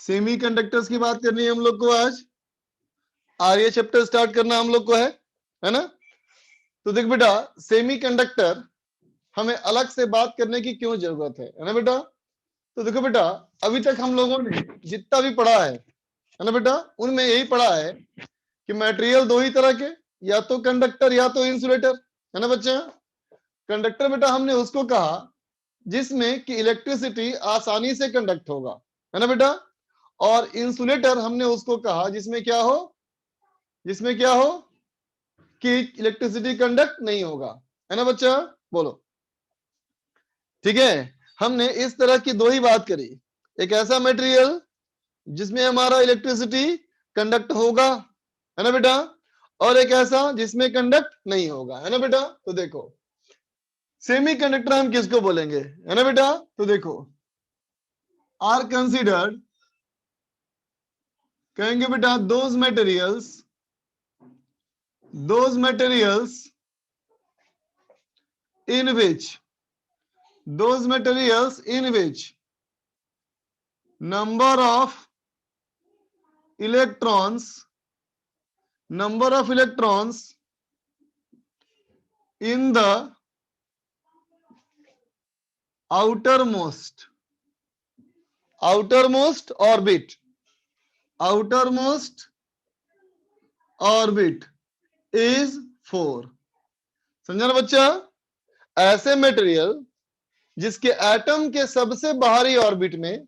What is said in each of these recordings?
Semiconductors की बात करनी है हम लोग को आज, आर्य चैप्टर स्टार्ट करना हम लोग को है ना। तो देख बेटा, सेमीकंडक्टर हमें अलग से बात करने की क्यों जरूरत है ना बेटा। तो देखो बेटा, अभी तक हम लोगों ने जितना भी पढ़ा है ना बेटा, उनमें यही पढ़ा है कि मटेरियल दो ही तरह के, या तो कंडक्टर या तो इंसुलेटर, है ना बच्चा। कंडक्टर बेटा हमने उसको कहा जिसमें कि इलेक्ट्रिसिटी आसानी से कंडक्ट होगा, है ना बेटा। और इंसुलेटर हमने उसको कहा जिसमें क्या हो, जिसमें क्या हो कि इलेक्ट्रिसिटी कंडक्ट नहीं होगा, है ना बच्चा। बोलो, ठीक है। हमने इस तरह की दो ही बात करी, एक ऐसा मटेरियल जिसमें हमारा इलेक्ट्रिसिटी कंडक्ट होगा, है ना बेटा, और एक ऐसा जिसमें कंडक्ट नहीं होगा, है ना बेटा। तो देखो, सेमीकंडक्टर हम किसको बोलेंगे, है ना बेटा। तो देखो, आर कंसिडर्ड, कहेंगे बेटा those materials in which number of electrons in the outermost orbit is 4। समझा ना बच्चा। ऐसे मटेरियल जिसके एटम के सबसे बाहरी ऑर्बिट में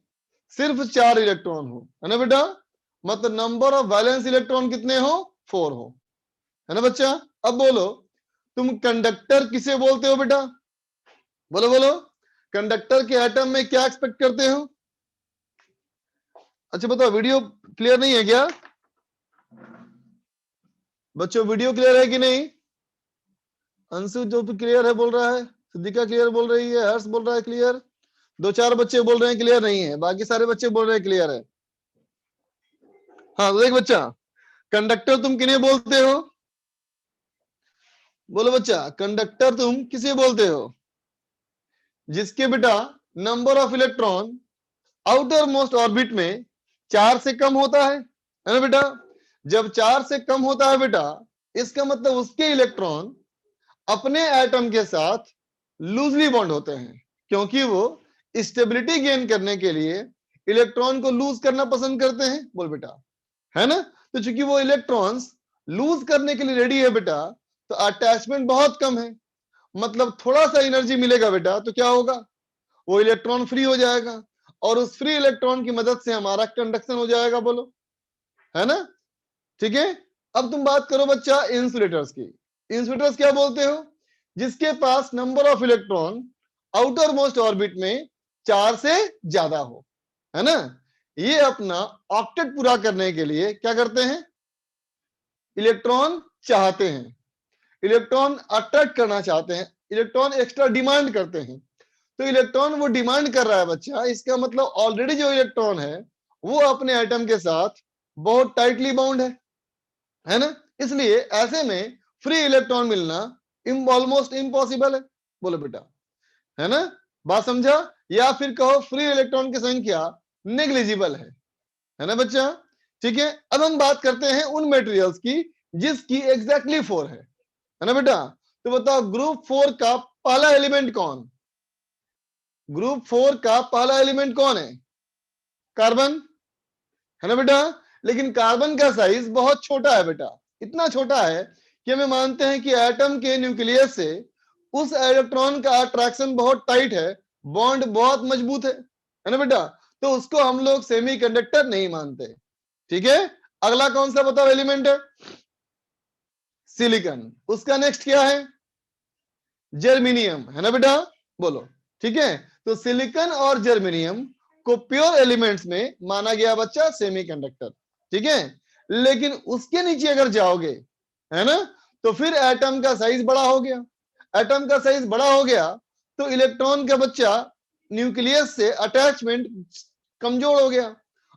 सिर्फ 4 इलेक्ट्रॉन हो, है ना बेटा, मतलब नंबर ऑफ वैलेंस इलेक्ट्रॉन कितने हो, 4 हो, है ना बच्चा। अब बोलो, तुम कंडक्टर किसे बोलते हो बेटा, बोलो बोलो, कंडक्टर के एटम में क्या एक्सपेक्ट करते हो। अच्छा बताओ, वीडियो क्लियर नहीं है क्या बच्चों, वीडियो क्लियर है कि नहीं। अंशु जो क्लियर है बोल रहा है, सिद्धिका क्लियर बोल रही है, हर्ष बोल रहा है क्लियर, 2-4 बच्चे बोल रहे हैं क्लियर नहीं है, बाकी सारे बच्चे बोल रहे हैं क्लियर है। हाँ तो देख बच्चा, कंडक्टर तुम किन्हें बोलते हो, बोलो बच्चा, कंडक्टर तुम किसे बोलते हो, जिसके बेटा number of electron outermost orbit में 4 से कम होता है ना बेटा। जब 4 से कम होता है बेटा, इसका मतलब उसके इलेक्ट्रॉन अपने एटम के साथ लूजली बॉन्ड होते हैं, क्योंकि वो स्टेबिलिटी गेन करने के लिए इलेक्ट्रॉन को लूज करना पसंद करते हैं, बोल बेटा, है ना। तो चूंकि वो इलेक्ट्रॉन्स लूज करने के लिए रेडी है बेटा, तो अटैचमेंट बहुत कम है, मतलब थोड़ा सा एनर्जी मिलेगा बेटा तो क्या होगा, वो इलेक्ट्रॉन फ्री हो जाएगा, और उस फ्री इलेक्ट्रॉन की मदद से हमारा कंडक्शन हो जाएगा, बोलो, है ना। ठीक है। अब तुम बात करो बच्चा इंसुलेटर्स की। इंसुलेटर्स क्या बोलते हो, जिसके पास number of electron outermost orbit में 4 से ज्यादा हो, है ना। ये अपना ऑक्टेट पूरा करने के लिए क्या करते हैं, इलेक्ट्रॉन चाहते हैं, इलेक्ट्रॉन अट्रैक्ट करना चाहते हैं, इलेक्ट्रॉन एक्स्ट्रा डिमांड करते हैं। तो इलेक्ट्रॉन वो डिमांड कर रहा है बच्चा, इसका मतलब ऑलरेडी जो इलेक्ट्रॉन है वो अपने एटम के साथ बहुत टाइटली बाउंड है ना। इसलिए ऐसे में फ्री इलेक्ट्रॉन मिलना ऑलमोस्ट इम्पॉसिबल है, बोलो बेटा, है ना। बात समझा, या फिर कहो फ्री इलेक्ट्रॉन की संख्या नेग्लिजिबल है ना बच्चा। ठीक है। अब हम बात करते हैं उन मटेरियल्स की जिसकी एग्जैक्टली 4 है ना बेटा। तो बताओ ग्रुप 4 का पहला एलिमेंट कौन, ग्रुप 4 का पहला एलिमेंट कौन है, कार्बन, है ना बेटा। लेकिन कार्बन का साइज बहुत छोटा है बेटा, इतना छोटा है कि हमें मानते हैं कि एटम के न्यूक्लियस से उस इलेक्ट्रॉन का अट्रैक्शन बहुत टाइट है, बॉन्ड बहुत मजबूत है ना बेटा। तो उसको हम लोग सेमीकंडक्टर नहीं मानते। ठीक है। अगला कौन सा बताओ एलिमेंट है, सिलिकॉन। उसका नेक्स्ट क्या है, जर्मेनियम, है ना बेटा, बोलो। ठीक है। तो सिलिकॉन और जर्मेनियम को प्योर एलिमेंट्स में माना गया बच्चा सेमीकंडक्टर। ठीक है। लेकिन उसके नीचे अगर जाओगे, है ना, तो फिर एटम का साइज बड़ा हो गया, एटम का साइज बड़ा हो गया तो इलेक्ट्रॉन का बच्चा न्यूक्लियस से अटैचमेंट कमजोर हो गया,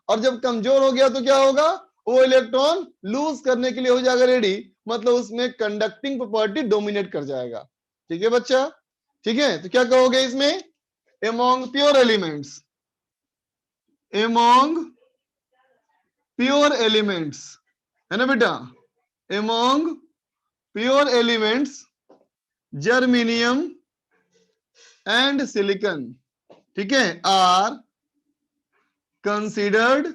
और जब कमजोर हो गया तो क्या होगा, वो इलेक्ट्रॉन लूज करने के लिए हो जाएगा रेडी, मतलब उसमें कंडक्टिंग प्रॉपर्टी डोमिनेट कर जाएगा। ठीक है बच्चा। ठीक है। तो क्या कहोगे इसमें, among pure elements pure elements, है ना बेटा, among pure elements germanium and silicon, ठीक है, आर कंसिडर्ड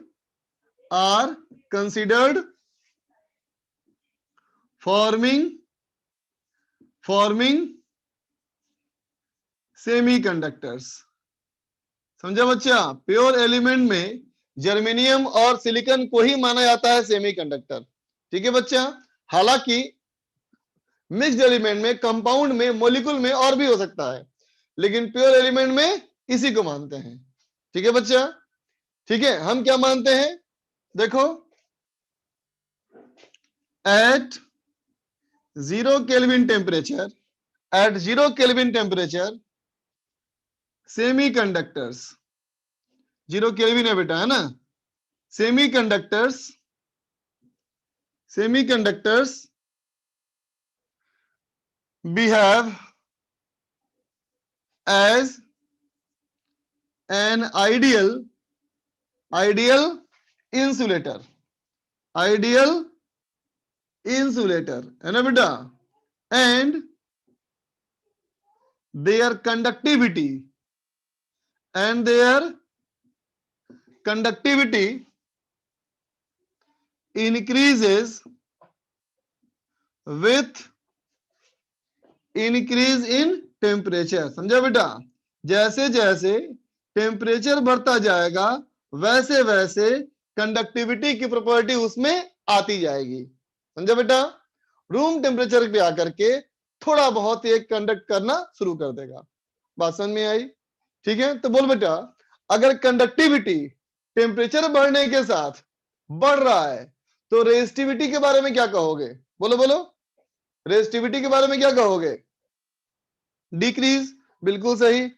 फॉर्मिंग सेमीकंडक्टर्स। समझा बच्चा, प्योर एलिमेंट में जर्मेनियम और सिलिकॉन को ही माना जाता है सेमीकंडक्टर, ठीक है बच्चा। हालांकि मिक्स्ड एलिमेंट में, कंपाउंड में, मॉलिक्यूल में और भी हो सकता है, लेकिन प्योर एलिमेंट में इसी को मानते हैं, ठीक है बच्चा। ठीक है, हम क्या मानते हैं, देखो, at 0 kelvin temperature semiconductors, 0 kelvin है बेटा, है ना, semiconductors behave as an ideal insulator, है ना बेटा, and their conductivity increases with increase in temperature। समझा बेटा, जैसे जैसे टेम्परेचर बढ़ता जाएगा वैसे वैसे कंडक्टिविटी की प्रॉपर्टी उसमें आती जाएगी। समझा बेटा, रूम टेम्परेचर पे आकर के थोड़ा बहुत ये कंडक्ट करना शुरू कर देगा। बात समझ में आई? ठीक है, तो बोल बेटा, अगर कंडक्टिविटी टेम्परेचर बढ़ने के साथ बढ़ रहा है तो रेजिस्टिविटी के बारे में क्या कहोगे? बोलो बोलो, रेजिस्टिविटी के बारे में क्या कहोगे? डिक्रीज, बिल्कुल सही, है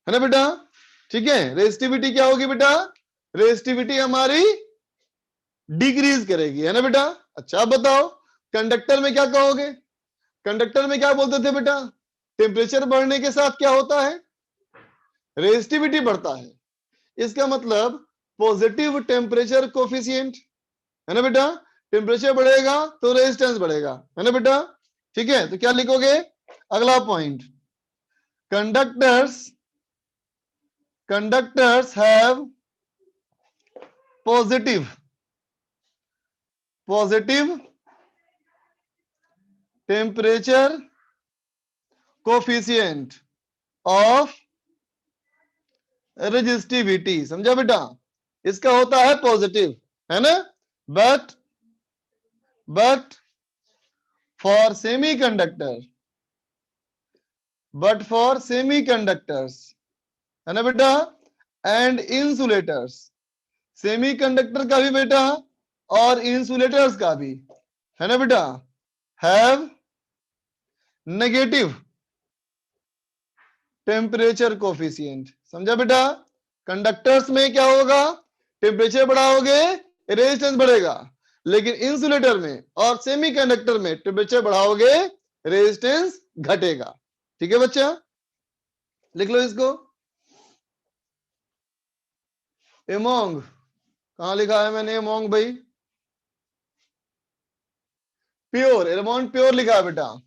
ना बेटा। ठीक है, रेजिस्टिविटी क्या होगी बेटा? रेजिस्टिविटी हमारी डिक्रीज करेगी, है ना बेटा। अच्छा, अब बताओ कंडक्टर में क्या कहोगे? कंडक्टर में क्या बोलते थे बेटा? टेम्परेचर बढ़ने के साथ क्या होता है? रेजिस्टिविटी बढ़ता है। इसका मतलब पॉजिटिव टेम्परेचर कोफिशिएंट, है ना बेटा। टेम्परेचर बढ़ेगा तो रेजिस्टेंस बढ़ेगा, है ना बेटा। ठीक है, तो क्या लिखोगे? अगला point, conductors have positive temperature coefficient of resistivity। समझा बेटा, इसका होता है पॉजिटिव, है ना। बट फॉर सेमीकंडक्टर्स, है ना बेटा, एंड इंसुलेटर्स, सेमीकंडक्टर का भी बेटा और इंसुलेटर्स का भी, है ना बेटा, हैव नेगेटिव टेम्परेचर कोफिशिएंट। समझा बेटा, कंडक्टर्स में क्या होगा? टेम्परेचर बढ़ाओगे रेजिस्टेंस बढ़ेगा, लेकिन इंसुलेटर में और सेमीकंडक्टर में टेम्परेचर बढ़ाओगे रेजिस्टेंस घटेगा। ठीक है बच्चा, लिख लो इसको। एमोंग, कहां लिखा है मैंने एमोंग भाई? प्योर, एमोंग प्योर लिखा है बेटा,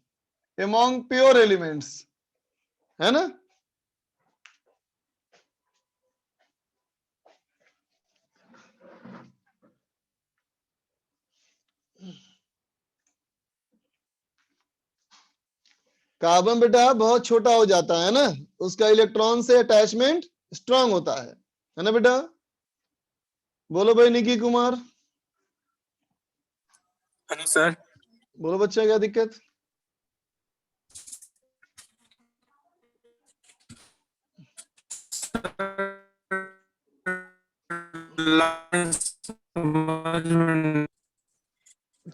एमोंग प्योर एलिमेंट्स, है ना। कार्बन बेटा बहुत छोटा हो जाता है ना, उसका इलेक्ट्रॉन से अटैचमेंट स्ट्रांग होता है ना बेटा। बोलो भाई निकी कुमार। Hello sir. बोलो बच्चा, क्या दिक्कत?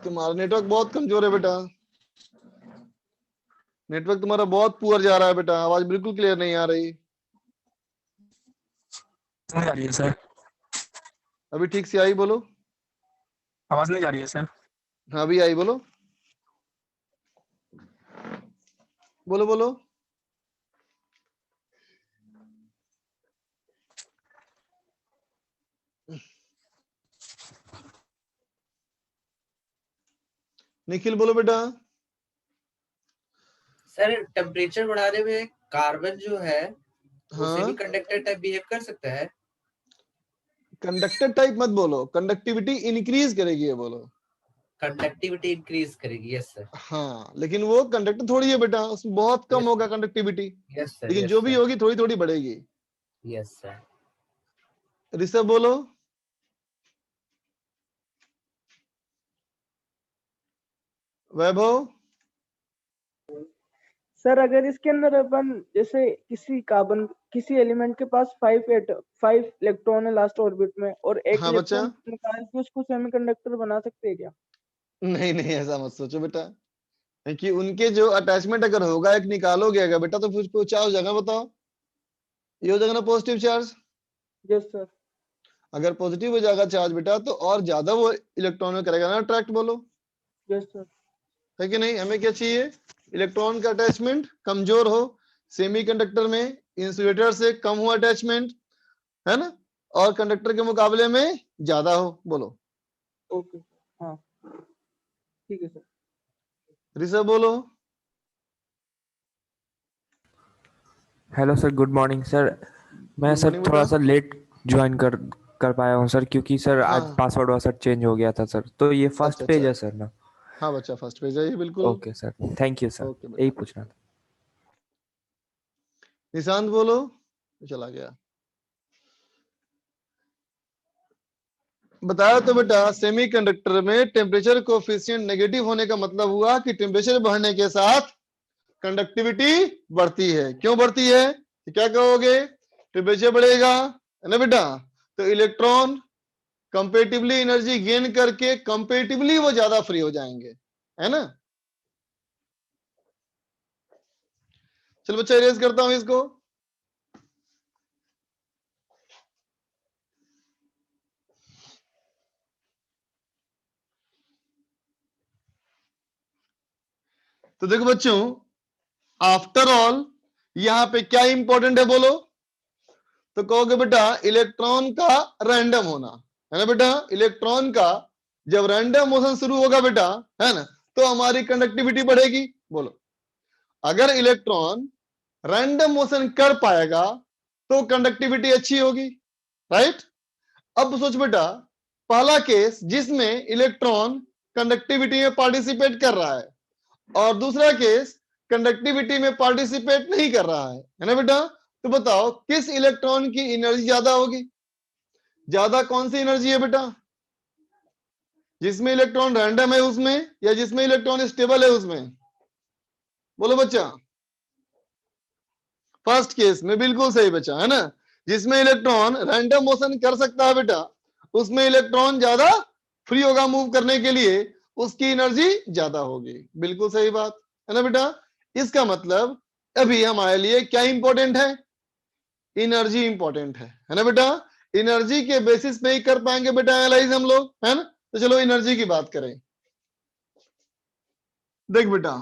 तुम्हारा नेटवर्क बहुत कमजोर है बेटा, नेटवर्क तुम्हारा बहुत पुअर जा रहा है बेटा, आवाज बिल्कुल क्लियर नहीं आ रही। नहीं आ रही है सर, अभी ठीक से आई? बोलो। आवाज नहीं आ रही है सर। हाँ अभी आई, बोलो बोलो बोलो। निखिल बोलो बेटा। सर टेम्परेचर बढ़ाने में कार्बन जो है वो हाँ, सेमी कंडक्टर टाइप बिहेव कर सकता है। कंडक्टर टाइप मत बोलो, कंडक्टिविटी इंक्रीज करेगी ये बोलो। कंडक्टिविटी इंक्रीज करेगी, यस सर। हाँ, लेकिन वो कंडक्टर थोड़ी है बेटा, उसमें बहुत कम Yes, होगा कंडक्टिविटी, यस सर, लेकिन यस जो भी सर, होगी थोड़ी थोड़ी बढ़ेगी। Yes sir. ऋषभ बोलो। वैभव। सर अगर इसके अंदर अपन जैसे किसी एलिमेंट के पास 5 इलेक्ट्रॉन है लास्ट ऑर्बिट में और एक हाँ बच्चा। इलेक्ट्रॉन निकाल के उसको सेमीकंडक्टर बना सकते हैं क्या? नहीं नहीं, ऐसा मत सोचो बेटा, क्योंकि उनके जो अटैचमेंट अगर होगा, एक निकालोगे अगर बेटा, तो फिर उसको क्या हो जाएगा बताओ? ये हो जाएगा ना पॉजिटिव चार्ज। Yes sir. अगर पॉजिटिव हो जाएगा चार्ज बेटा, तो और ज्यादा वो इलेक्ट्रॉन करेगा ना अट्रैक्ट, बोलो यस सर। है कि नहीं? हमें क्या चाहिए? इलेक्ट्रॉन का अटैचमेंट कमजोर हो, सेमीकंडक्टर में इंसुलेटर से कम हो अटैचमेंट, है ना, और कंडक्टर के मुकाबले में ज्यादा हो, बोलो। ओके, हाँ ठीक है सर। ऋषभ बोलो। Hello sir, good morning sir. मैं गुड सर मॉर्निंग थोड़ा बेटा। सा लेट ज्वाइन कर पाया हूँ सर, क्योंकि सर आज हाँ, पासवर्ड वासवर्ड चेंज हो गया था सर। तो ये फर्स्ट अच्छा पेज अच्छा, है सर ना? हाँ बच्चा फर्स्ट पेज है ये, बिल्कुल। Okay sir, thank you sir, okay यही बेटा। पूछना था। निशांत बोलो। चला गया। बताया तो बेटा, सेमीकंडक्टर में टेम्परेचर कोफिशिएंट नेगेटिव होने का मतलब हुआ कि टेम्परेचर बढ़ने के साथ कंडक्टिविटी बढ़ती है। क्यों बढ़ती है? तो क्या कहोगे? टेम्परेचर बढ़ेगा, है ना बेटा, तो इलेक्ट्रॉन कंपेटिवली एनर्जी गेन करके कंपेटिवली वो ज्यादा फ्री हो जाएंगे, है ना। चलो बच्चा, इरेज करता हूं इसको। तो देखो बच्चों, आफ्टर ऑल यहां पे क्या इंपॉर्टेंट है बोलो? तो कहोगे बेटा इलेक्ट्रॉन का रैंडम होना, है ना बेटा। इलेक्ट्रॉन का जब रैंडम मोशन शुरू होगा बेटा, है ना, तो हमारी कंडक्टिविटी बढ़ेगी, बोलो। अगर इलेक्ट्रॉन रैंडम मोशन कर पाएगा तो कंडक्टिविटी अच्छी होगी, राइट। अब सोच बेटा, पहला केस जिसमें इलेक्ट्रॉन कंडक्टिविटी में पार्टिसिपेट कर रहा है, और दूसरा केस कंडक्टिविटी में पार्टिसिपेट नहीं कर रहा है ना बेटा। तो बताओ किस इलेक्ट्रॉन की एनर्जी ज्यादा होगी? ज्यादा कौन सी एनर्जी है बेटा? जिसमें इलेक्ट्रॉन रैंडम है उसमें, या जिसमें इलेक्ट्रॉन स्टेबल है उसमें? बोलो बच्चा। फर्स्ट केस में बिल्कुल सही बच्चा, है ना। जिसमें इलेक्ट्रॉन रैंडम मोशन कर सकता है बेटा, उसमें इलेक्ट्रॉन ज्यादा फ्री होगा मूव करने के लिए, उसकी एनर्जी ज्यादा होगी। बिल्कुल सही बात है ना बेटा। इसका मतलब अभी हमारे लिए क्या इंपॉर्टेंट है? एनर्जी इंपॉर्टेंट है ना बेटा। एनर्जी के बेसिस पे ही कर पाएंगे बेटा एनालाइज हम लोग, है ना। तो चलो एनर्जी की बात करें। देख बेटा,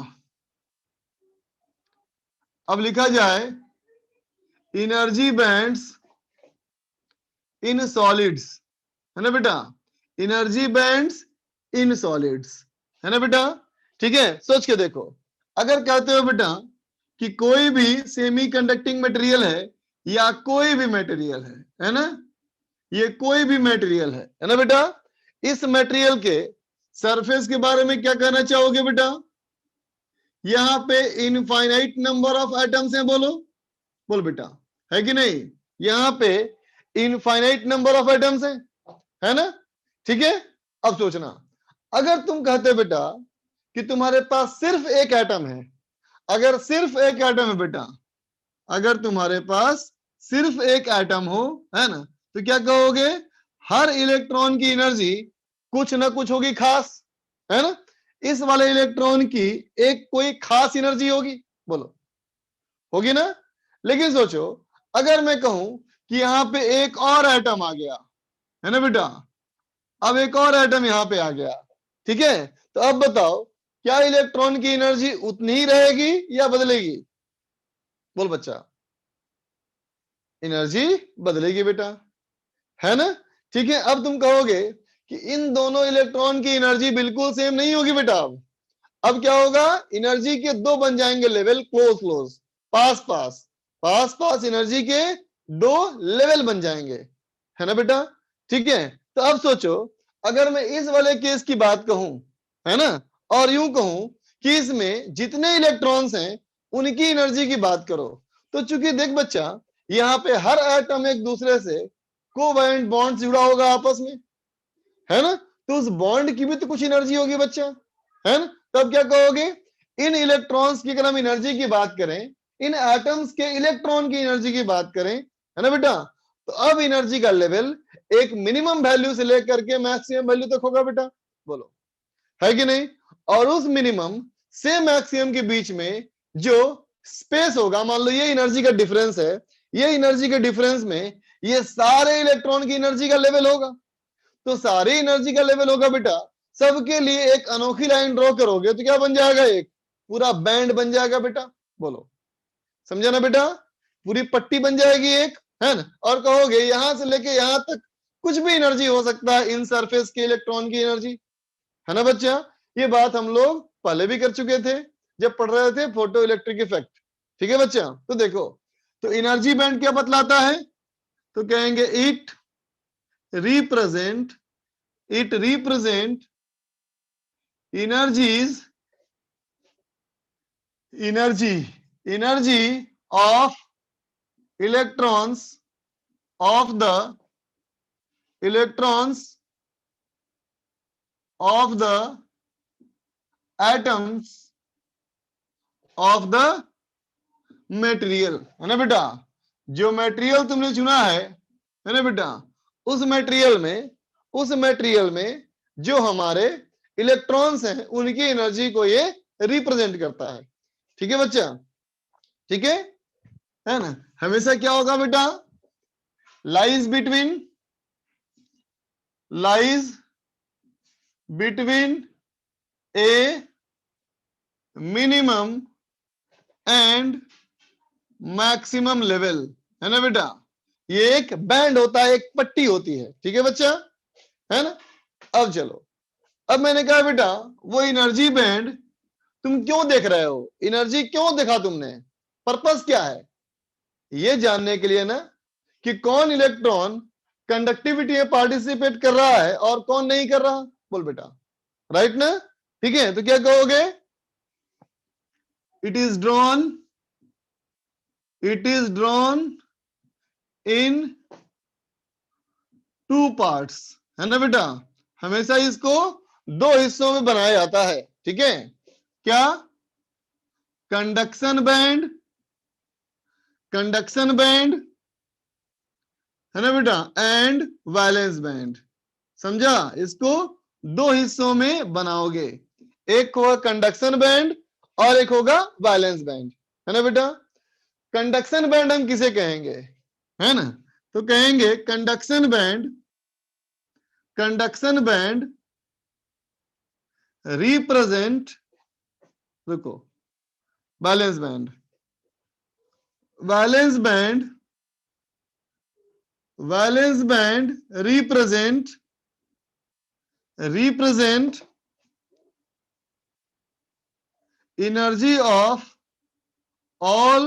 अब लिखा जाए एनर्जी बैंड्स इन सॉलिड्स, है ना बेटा। एनर्जी बैंड्स इन सॉलिड्स, है ना बेटा। ठीक है, सोच के देखो, अगर कहते हो बेटा कि कोई भी सेमी कंडक्टिंग मटेरियल है, या कोई भी मटेरियल है ना, ये कोई भी मटेरियल है ना बेटा, इस मटेरियल के सरफेस के बारे में क्या कहना चाहोगे बेटा? यहां पे इनफाइनाइट नंबर ऑफ एटम्स हैं, बोलो। बोल बेटा, है कि नहीं? यहां पे इनफाइनाइट नंबर ऑफ एटम्स है ना। ठीक है, अब सोचना, अगर तुम कहते बेटा कि तुम्हारे पास सिर्फ एक एटम है, अगर सिर्फ एक एटम है बेटा, अगर तुम्हारे पास सिर्फ एक एटम हो, है ना, तो क्या कहोगे? हर इलेक्ट्रॉन की एनर्जी कुछ ना कुछ होगी खास, है ना। इस वाले इलेक्ट्रॉन की एक कोई खास एनर्जी होगी, बोलो, होगी ना। लेकिन सोचो, अगर मैं कहूं कि यहां पे एक और एटम आ गया, है ना बेटा, अब एक और एटम यहां पे आ गया, ठीक है, तो अब बताओ क्या इलेक्ट्रॉन की एनर्जी उतनी ही रहेगी या बदलेगी? बोल बच्चा। एनर्जी बदलेगी बेटा, है ना। ठीक है, अब तुम कहोगे कि इन दोनों इलेक्ट्रॉन की एनर्जी बिल्कुल सेम नहीं होगी बेटा। अब अब क्या होगा, एनर्जी के दो बन जाएंगे लेवल, क्लोज क्लोज, पास पास, पास पास एनर्जी के दो लेवल बन जाएंगे, है ना बेटा। ठीक है, तो अब सोचो अगर मैं इस वाले केस की बात कहूं, है ना, और यूं कहूं कि इसमें जितने इलेक्ट्रॉन्स हैं उनकी एनर्जी की बात करो, तो चूंकि देख बच्चा यहाँ पे हर एटम एक दूसरे से कोवैलेंट बॉन्ड जुड़ा होगा आपस में, है ना, तो उस बॉन्ड की भी तो कुछ एनर्जी होगी बच्चा, है ना। तब क्या कहोगे, इन इलेक्ट्रॉन्स की अगर हम एनर्जी की बात करें, इन एटम्स के इलेक्ट्रॉन की एनर्जी की बात करें, है ना बेटा, तो अब एनर्जी का लेवल एक मिनिमम वैल्यू से लेकर के मैक्सिमम वैल्यू तक होगा बेटा, बोलो है कि नहीं। और उस मिनिमम से मैक्सिमम के बीच में जो स्पेस होगा, मान लो ये एनर्जी का डिफरेंस है, ये एनर्जी के डिफरेंस में ये सारे इलेक्ट्रॉन की एनर्जी का लेवल होगा, तो सारी एनर्जी का लेवल होगा बेटा, सबके लिए एक अनोखी लाइन ड्रॉ करोगे तो क्या बन जाएगा, एक पूरा बैंड बन जाएगा बेटा, बोलो समझा ना बेटा, पूरी पट्टी बन जाएगी एक, है ना, और कहोगे यहां से लेके यहां तक कुछ भी एनर्जी हो सकता है इन सरफेस के इलेक्ट्रॉन की एनर्जी, है ना बच्चा। ये बात हम लोग पहले भी कर चुके थे जब पढ़ रहे थे फोटो इलेक्ट्रिक इफेक्ट, ठीक है बच्चा। तो देखो, तो एनर्जी बैंड क्या बतलाता है, तो कहेंगे it represent energy of electrons of the atoms of the material, है ना बेटा। जो मटेरियल तुमने चुना है ना बेटा, उस मटेरियल में जो हमारे इलेक्ट्रॉन्स हैं उनकी एनर्जी को ये रिप्रेजेंट करता है, ठीक है बच्चा, ठीक है ना। हमेशा क्या होगा बेटा, lies between A minimum and maximum level, है ना बेटा। ये एक बैंड होता है, एक पट्टी होती है, ठीक है बच्चा, है ना। अब चलो, अब मैंने कहा बेटा वो एनर्जी बैंड तुम क्यों देख रहे हो, एनर्जी क्यों देखा तुमने, पर्पस क्या है, ये जानने के लिए ना कि कौन इलेक्ट्रॉन कंडक्टिविटी में पार्टिसिपेट कर रहा है और कौन नहीं कर रहा, बोल बेटा, राइट ना। ठीक है, तो क्या कहोगे, it is drawn in two parts, है ना बेटा। हमेशा इसको दो हिस्सों में बनाया जाता है, ठीक है, क्या, कंडक्शन बैंड है ना बेटा, एंड वैलेंस बैंड, समझा। इसको दो हिस्सों में बनाओगे, एक होगा कंडक्शन बैंड और एक होगा वैलेंस बैंड, है ना बेटा। कंडक्शन बैंड हम किसे कहेंगे, है ना, तो कहेंगे कंडक्शन बैंड रिप्रेजेंट, रुको, valence band represent energy of all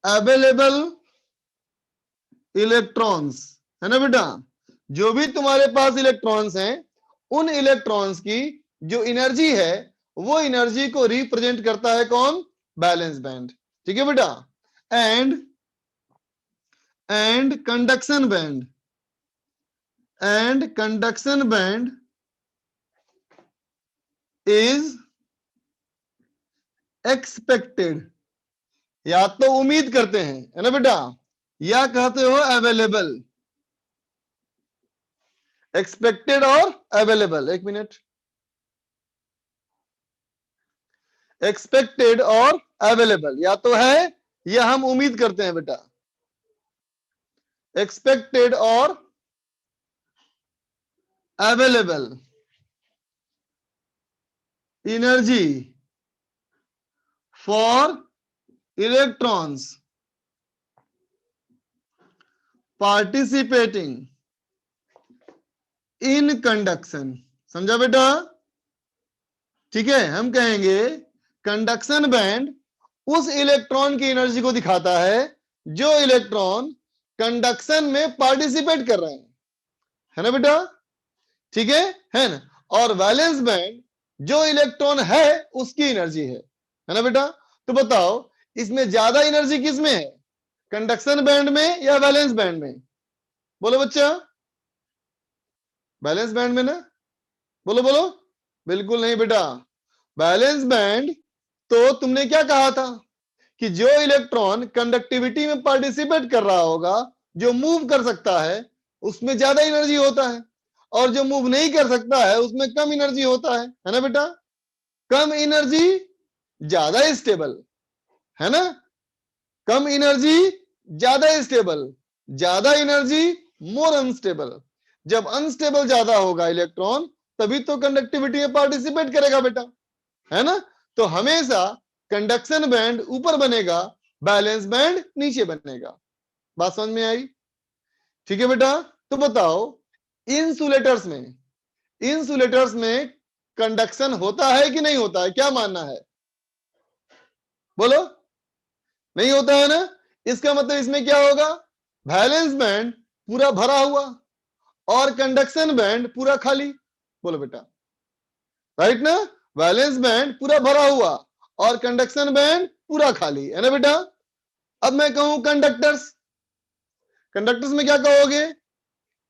available electrons, है ना बेटा। जो भी तुम्हारे पास इलेक्ट्रॉन्स हैं उन इलेक्ट्रॉन्स की जो एनर्जी है वो एनर्जी को रिप्रेजेंट करता है कौन, बैलेंस बैंड, ठीक है बेटा। And conduction band is expected, या तो उम्मीद करते हैं, है ना बेटा, या कहते हो अवेलेबल, एक्सपेक्टेड और अवेलेबल, एक मिनट, एक्सपेक्टेड और अवेलेबल, या तो है या हम उम्मीद करते हैं बेटा, एक्सपेक्टेड और available energy for electrons participating in conduction, समझा बेटा, ठीक है, हम कहेंगे कंडक्शन बैंड उस इलेक्ट्रॉन की एनर्जी को दिखाता है जो इलेक्ट्रॉन कंडक्शन में पार्टिसिपेट कर रहे हैं, है ना बेटा? ठीक है ना? और वैलेंस बैंड जो इलेक्ट्रॉन है उसकी एनर्जी है ना बेटा? तो बताओ इसमें ज्यादा एनर्जी किस में है, कंडक्शन बैंड में या वैलेंस बैंड में? बोलो बच्चा, बैलेंस बैंड में ना? बोलो बोलो। बिल्कुल नहीं बेटा, बैलेंस बैंड तो तुमने क्या कहा था कि जो इलेक्ट्रॉन कंडक्टिविटी में पार्टिसिपेट कर रहा होगा, जो मूव कर सकता है, उसमें ज्यादा एनर्जी होता है, और जो मूव नहीं कर सकता है उसमें कम एनर्जी होता है ना बेटा? कम एनर्जी ज्यादा स्टेबल, है ना? कम एनर्जी ज्यादा स्टेबल, ज्यादा एनर्जी मोर अनस्टेबल। जब अनस्टेबल ज्यादा होगा इलेक्ट्रॉन तभी तो कंडक्टिविटी में पार्टिसिपेट करेगा बेटा, है ना? तो हमेशा कंडक्शन बैंड ऊपर बनेगा, बैलेंस बैंड नीचे बनेगा। बात समझ में आई? ठीक है बेटा। तो बताओ इंसुलेटर्स में कंडक्शन होता है कि नहीं होता है, क्या मानना है? बोलो। नहीं होता है ना? इसका मतलब इसमें क्या होगा, वैलेंस बैंड पूरा भरा हुआ और कंडक्शन बैंड पूरा खाली। बोलो बेटा, राइट ना? वैलेंस बैंड पूरा भरा हुआ और कंडक्शन बैंड पूरा खाली, है ना बेटा? अब मैं कहूं कंडक्टर्स में क्या कहोगे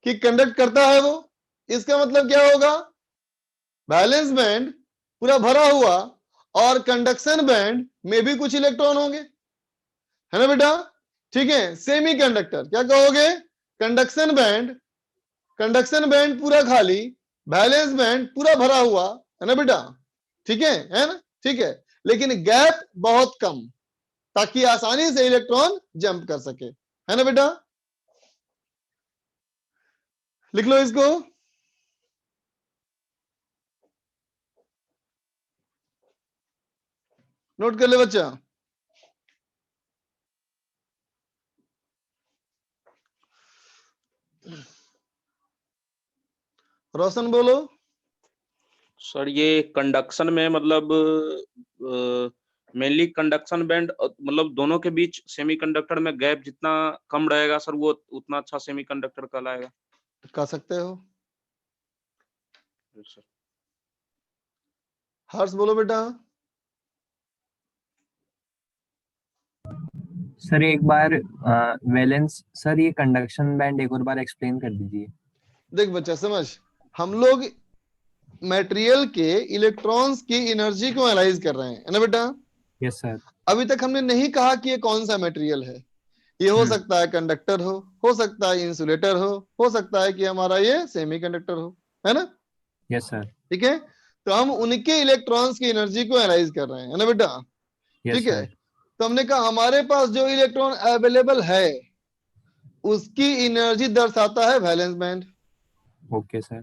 कि कंडक्ट करता है वो, इसका मतलब क्या होगा, बैलेंस बैंड पूरा भरा हुआ और कंडक्शन बैंड में भी कुछ इलेक्ट्रॉन होंगे, है ना बेटा? ठीक है। सेमी कंडक्टर क्या कहोगे, कंडक्शन बैंड पूरा खाली, बैलेंस बैंड पूरा भरा हुआ, है ना बेटा? ठीक है ना? ठीक है, लेकिन गैप बहुत कम ताकि आसानी से इलेक्ट्रॉन जंप कर सके, है ना बेटा? लिख लो इसको। नोट कर ले बच्चा। रोशन बोलो। सर ये कंडक्शन में मतलब मेनली कंडक्शन बैंड मतलब दोनों के बीच सेमीकंडक्टर में गैप जितना कम रहेगा सर वो उतना अच्छा सेमीकंडक्टर कहलाएगा। कह सकते हो। सर हर्ष बोलो बेटा। सर एक बार वैलेंस सर ये कंडक्शन बैंड एक और बार एक्सप्लेन कर दीजिए। देख बच्चा समझ, हम लोग मटेरियल के इलेक्ट्रॉन्स की एनर्जी को एनालाइज कर रहे हैं, है ना बेटा? Yes sir. अभी तक हमने नहीं कहा कि ये कौन सा मटेरियल है। ये हो सकता है कंडक्टर हो सकता है इंसुलेटर हो सकता है कि हमारा ये सेमीकंडक्टर हो, है ना? Yes sir. ठीक है, तो हम उनके इलेक्ट्रॉन्स की एनर्जी को एनालाइज कर रहे हैं, है ना बेटा? यस ठीक है, सर। तो हमने कहा हमारे पास जो इलेक्ट्रॉन अवेलेबल है उसकी एनर्जी दर्शाता है वैलेंस बैंड। Okay sir.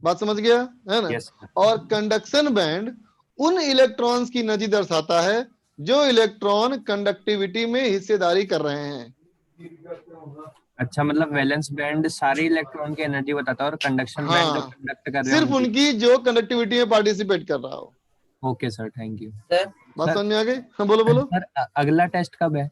बात समझ गया, है ना? Yes sir. और कंडक्शन बैंड उन इलेक्ट्रॉन्स की एनर्जी दर्शाता है जो इलेक्ट्रॉन कंडक्टिविटी में हिस्सेदारी कर रहे हैं। अच्छा मतलब वैलेंस बैंड सारे इलेक्ट्रॉन की एनर्जी बताता है और कंडक्शन बैंड जो हाँ, कंडक्ट कर रहे हैं सिर्फ उनकी जो कंडक्टिविटी में पार्टिसिपेट कर रहा हो। Okay sir, thank you sir बात सर। समझ में आ गई? हाँ बोलो बोलो। सर अगला टेस्ट कब है?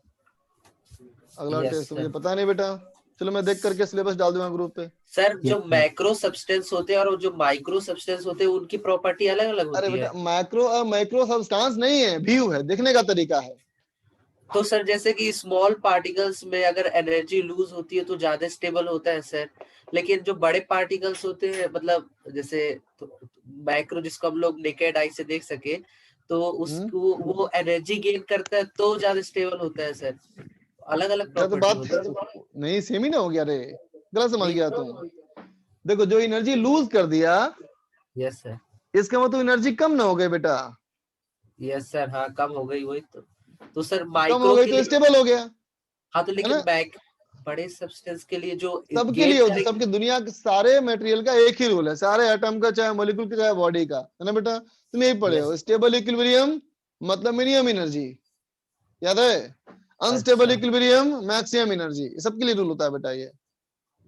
अगला Yes, टेस्ट मुझे sir. पता नहीं बेटा, चलो मैं देख करके सिलेबस डाल दूंगा ग्रुप पे। सर जो Yes, sir. मैक्रो सब्सटेंस होते हैं और जो माइक्रो सब्सटेंस होते हैं उनकी प्रॉपर्टी अलग अलग अरे होती है। बेटा माइक्रो और माइक्रो सब्सटेंस नहीं है, व्यू है, देखने का तरीका है। तो सर जैसे कि स्मॉल पार्टिकल्स में अगर एनर्जी लूज होती है तो ज्यादा स्टेबल होता है सर, लेकिन जो बड़े पार्टिकल्स होते हैं मतलब जैसे मैक्रो जिसको हम लोग नेकेड आई से देख सके तो उसको वो एनर्जी गेन करता है तो ज्यादा स्टेबल होता है सर। अलग अलग क्या तो प्रॉपर्टी बात होती है। नहीं, सेम ही ना हो गया रे, गलत समझ गया तुम। नहीं, देखो जो एनर्जी लूज कर दिया यस सर, इसका मतलब एनर्जी कम ना हो गई बेटा, यस सर, हाँ कम हो गई वही तो सर कम हो माइक्रो गई के तो लिए स्टेबल हो गया, हाँ तो है लेकिन ना? बड़े सब्सटेंस के लिए जो सबके लिए गेन होती, करेंगे। सबके दुनिया के सारे मटेरियल का एक ही रूल है, सारे एटम का चाहे मॉलिक्यूल का चाहे बॉडी का, है ना बेटा? तुम यही पढ़े हो, यस, स्टेबल इक्विलिब्रियम मतलब मिनिमम एनर्जी, याद है? अनस्टेबल अच्छा, इक्विलिब्रियम मैक्सिमम एनर्जी, सबके लिए रूल होता है बेटा ये।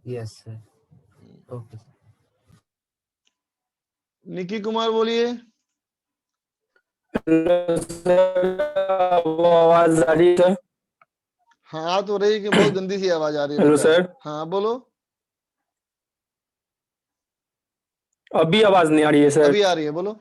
Yes sir, okay. Niki Kumar बोलिए। हेलो सर, वो आवाज आ रही है सर? हाँ तो रही कि बहुत गंदी सी आवाज आ रही है हेलो बेटा। सर, हाँ बोलो। अभी आवाज नहीं आ रही है सर। अभी आ रही है, बोलो।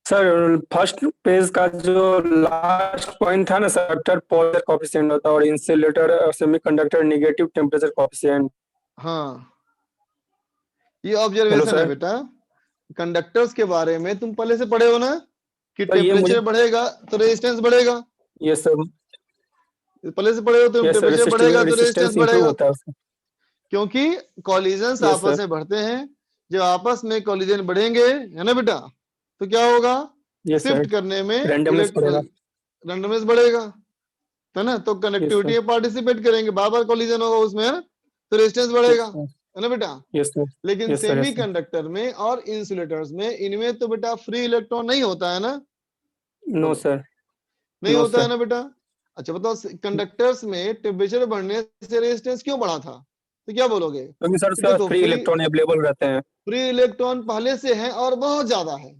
सर फर्स्ट पेज का जो लास्ट पॉइंट था ना सर, कंडक्टर पॉइजन कोएफिशिएंट होता है और insulator semiconductor negative temperature coefficient. हाँ ये हेलो ऑब्जर्वेशन है सर। बेटा। कंडक्टर्स के बारे में तुम पहले से पढ़े हो ना कि सर ये मुझे, टेम्परेचर बढ़ेगा तो रेजिस्टेंस बढ़ेगा। ये सर, पहले से पढ़े हो तुम, ये सर टेम्परेचर बढ़ेगा तो रेजिस्टेंस रेसिस्टेंस इंप्रूव बढ़ेगा, होता है उससे। क्योंकि कॉलिजन्स यस आपस सर, में बढ़ते हैं। जब आपस में कॉलिजन बढ़ेंगे, है ना बेटा, तो क्या होगा, यस सर, शिफ्ट करने में रैंडमनेस बढ़ेगा। रैंडमनेस बढ़ेगा, है ना, तो यस कनेक्टिविटी सर, में पार्टिसिपेट करेंगे, बार बार कॉलिजन होगा उसमें, है ना, तो रेजिस्टेंस बढ़ेगा, यस सर, है ना बेटा। यस सर, लेकिन yes sir, yes sir. Semiconductor में और इंसुलेटर्स में, इनमें तो बेटा फ्री इलेक्ट्रॉन नहीं होता है ना। नो बोलो, सर, नहीं नो होता है सर, ना बेटा। अच्छा बताओ, कंडक्टर्स में टेम्परेचर बढ़ने से रेजिस्टेंस क्यों बढ़ा था, तो क्या बोलोगे क्योंकि सर कि उसके पास देखो फ्री इलेक्ट्रॉन अवेलेबल रहते हैं। फ्री इलेक्ट्रॉन पहले से है और बहुत ज्यादा है,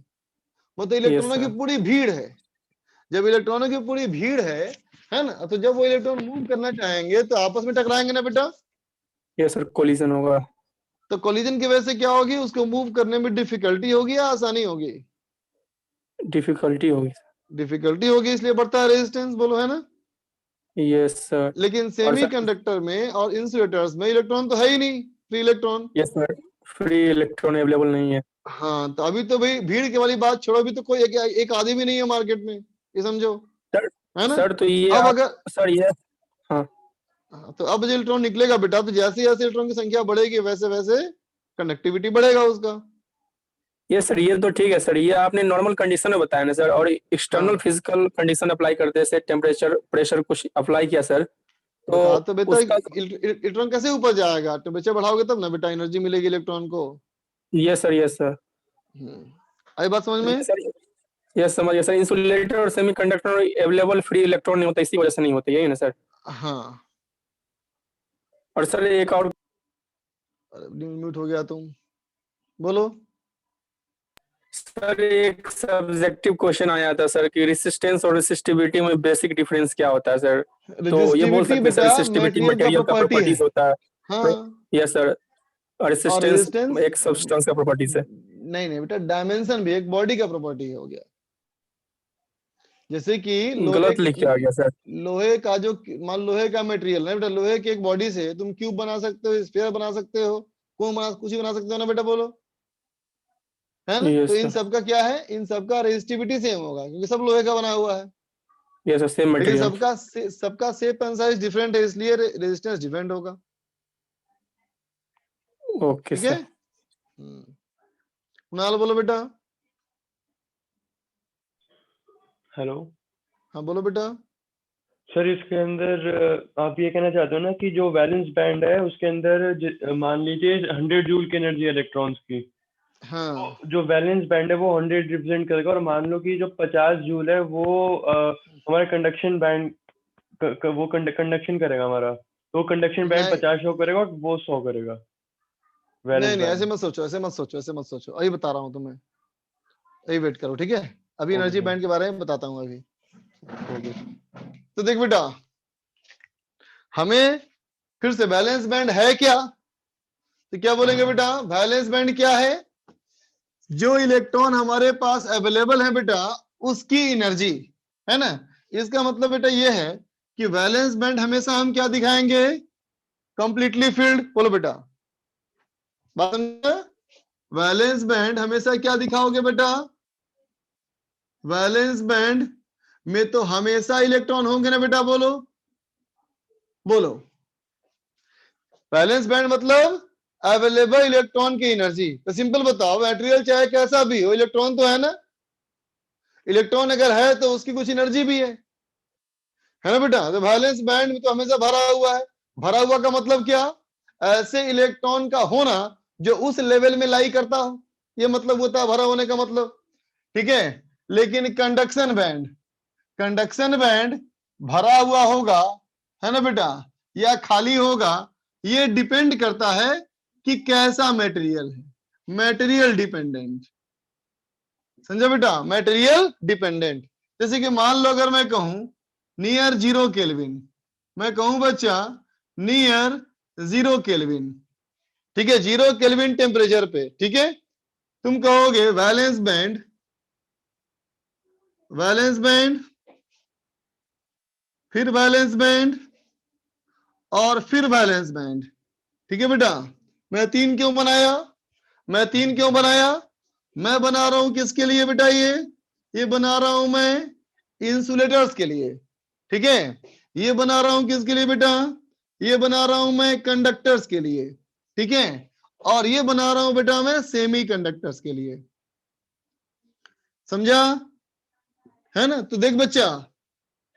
मतलब यस इलेक्ट्रॉनों की सर, पूरी भीड़ है। जब इलेक्ट्रॉनों की पूरी भीड़ है ना, तो जब वो इलेक्ट्रॉन मूव करना चाहेंगे तो आपस में टकराएंगे ना बेटा। यस सर, कोलिजन होगा। तो कोलिजन की वजह से क्या होगी, उसको मूव करने में डिफिकल्टी होगी या आसानी होगी, डिफिकल्टी होगी। डिफिकल्टी होगी, इसलिए बढ़ता है रेजिस्टेंस, बोलो, है ना। Yes sir. लेकिन और सर, सेमीकंडक्टर में और इंसुलेटर्स में इलेक्ट्रॉन तो है ही नहीं, free electron. Yes sir, free electron available नहीं है। हाँ तो अभी तो भाई भीड़ के वाली बात छोड़ो, अभी तो कोई एक आदमी भी नहीं है मार्केट में, ये समझो, सर, है ना। सर तो ये अब आप, अगर सर ये, हाँ, हाँ, तो अब जो इलेक्ट्रॉन निकलेगा बेटा, तो जैसे जैसे इलेक्ट्रॉन की संख्या बढ़ेगी वैसे वैसे कंडक्टिविटी बढ़ेगा उसका। ये सर ये तो ठीक है सर, ये आपने नॉर्मल कंडीशन में बताया ना सर, और एक्सटर्नल हाँ फिजिकल कंडीशन अप्लाई करते हैं, टेम्परेचर प्रेशर कुछ अप्लाई किया सर, तो बता तो बेटा, उसका, इलेक्ट्रॉन कैसे ऊपर जाएगा, टेम्परेचर बढ़ाओगे तब ना बेटा एनर्जी मिलेगी इलेक्ट्रॉन को। ये सर, ये सर, आई बात समझ ये में। सर, ये समझिए सर, इंसुलेटर और सेमीकंडक्टर अवेलेबल फ्री इलेक्ट्रॉन नहीं होता, इसी वजह से नहीं होता, यही ना सर। हाँ और सर एक और, म्यूट हो गया तुम, बोलो। सर एक सब्जेक्टिव क्वेश्चन आया था सर कि रेसिस्टेंस और रेसिस्टिविटी में बेसिक डिफरेंस क्या होता है सर, तो ये बोल रेजिस्टिविटी सकते हैं सर, बेटा रेसिस्टिविटी मटेरियल का मटेरियल का प्रॉपर्टी है। प्रॉपर्टीज होता है। हाँ यस सर, और और रेसिस्टेंस रेजिस्टेंस, एक सब्सटेंस का प्रॉपर्टीज है। नहीं नहीं बेटा, डायमेंशन भी एक बॉडी का प्रॉपर्टी हो गया। जैसे कि लोहे, गलत लिख के आ गया सर। लोहे का जो, मान लोहे का मटेरियल है बेटा, लोहे की एक बॉडी से तुम क्यूब बना सकते हो, स्फीयर बना सकते हो, कुछ ही बना सकते हो ना बेटा, बोलो, है ना। तो यस इन सर, सब का क्या है, इन सब का रेजिस्टिविटी सेम होगा, क्योंकि सब लोहे का बना हुआ है। यस सर, सेम लेकिन मटेरियल। सबका शेप एंड साइज डिफरेंट है, इसलिए रेजिस्टेंस डिफरेंट होगा। ओके ठीक है। सर। कुणाल बोलो बेटा। हेलो हाँ बोलो बेटा। सर, इसके अंदर आप ये कहना चाहते हो ना कि जो वैलेंस बैंड है उसके अंदर मान लीजिए 100 जूल की एनर्जी है इलेक्ट्रॉन्स की, हाँ तो जो वैलेंस बैंड है वो 100 रिप्रेजेंट करेगा, और मान लो कि जो 50 जूल है वो हमारा कंडक्शन बैंड वो कंडक्शन करेगा हमारा, तो कंडक्शन बैंड नहीं 50 शो करेगा और वो 100 करेगा वैलेंस नहीं, ऐसे बैंड। मत सोचो, ऐसे मत सोचो, ऐसे मत सोचो, अभी बता रहा हूँ तुम्हें, अभी वेट करो, ठीक है। अभी ओके एनर्जी सर। बैंड के बारे में बताता हूँ अभी। ओके। तो देख बेटा, हमें फिर से बैलेंस बैंड है क्या, तो क्या बोलेंगे बेटा, बैलेंस बैंड क्या है, जो इलेक्ट्रॉन हमारे पास अवेलेबल है बेटा उसकी एनर्जी, है ना। इसका मतलब बेटा ये है कि वैलेंस बैंड हमेशा हम क्या दिखाएंगे, कंप्लीटली फील्ड, बोलो बेटा, बात समझे? वैलेंस बैंड हमेशा क्या दिखाओगे बेटा, वैलेंस बैंड में तो हमेशा इलेक्ट्रॉन होंगे ना बेटा, बोलो बोलो। वैलेंस बैंड मतलब अवेलेबल इलेक्ट्रॉन की एनर्जी। तो सिंपल बताओ, मटेरियल चाहे कैसा भी हो, इलेक्ट्रॉन तो है ना, इलेक्ट्रॉन अगर है तो उसकी कुछ एनर्जी भी है ना बेटा। तो वैलेंस बैंड में तो हमेशा भरा हुआ है, भरा हुआ का मतलब क्या, ऐसे इलेक्ट्रॉन का होना जो उस लेवल में लाई करता हो, ये मतलब होता है भरा होने का मतलब, ठीक है। लेकिन कंडक्शन बैंड भरा हुआ होगा, है ना बेटा, या खाली होगा, ये डिपेंड करता है कि कैसा मटेरियल है, मटेरियल डिपेंडेंट, समझा बेटा, मटेरियल डिपेंडेंट। जैसे कि मान लो अगर मैं कहूं नियर 0 केल्विन, मैं कहूं बच्चा नियर 0 केल्विन, ठीक है, 0 केल्विन टेम्परेचर पे, ठीक है, तुम कहोगे वैलेंस बैंड, वैलेंस बैंड, फिर वैलेंस बैंड और फिर वैलेंस बैंड, ठीक है बेटा। मैं 3 क्यों बनाया, मैं 3 क्यों बनाया, मैं बना रहा हूं किसके लिए बेटा, ये बना रहा हूं मैं इंसुलेटर्स के लिए, ठीक है, ये बना रहा हूं किसके लिए बेटा, ये बना रहा हूं मैं कंडक्टर्स के लिए, ठीक है, और ये बना रहा हूं बेटा मैं सेमी कंडक्टर्स के लिए, समझा है ना। तो देख बच्चा,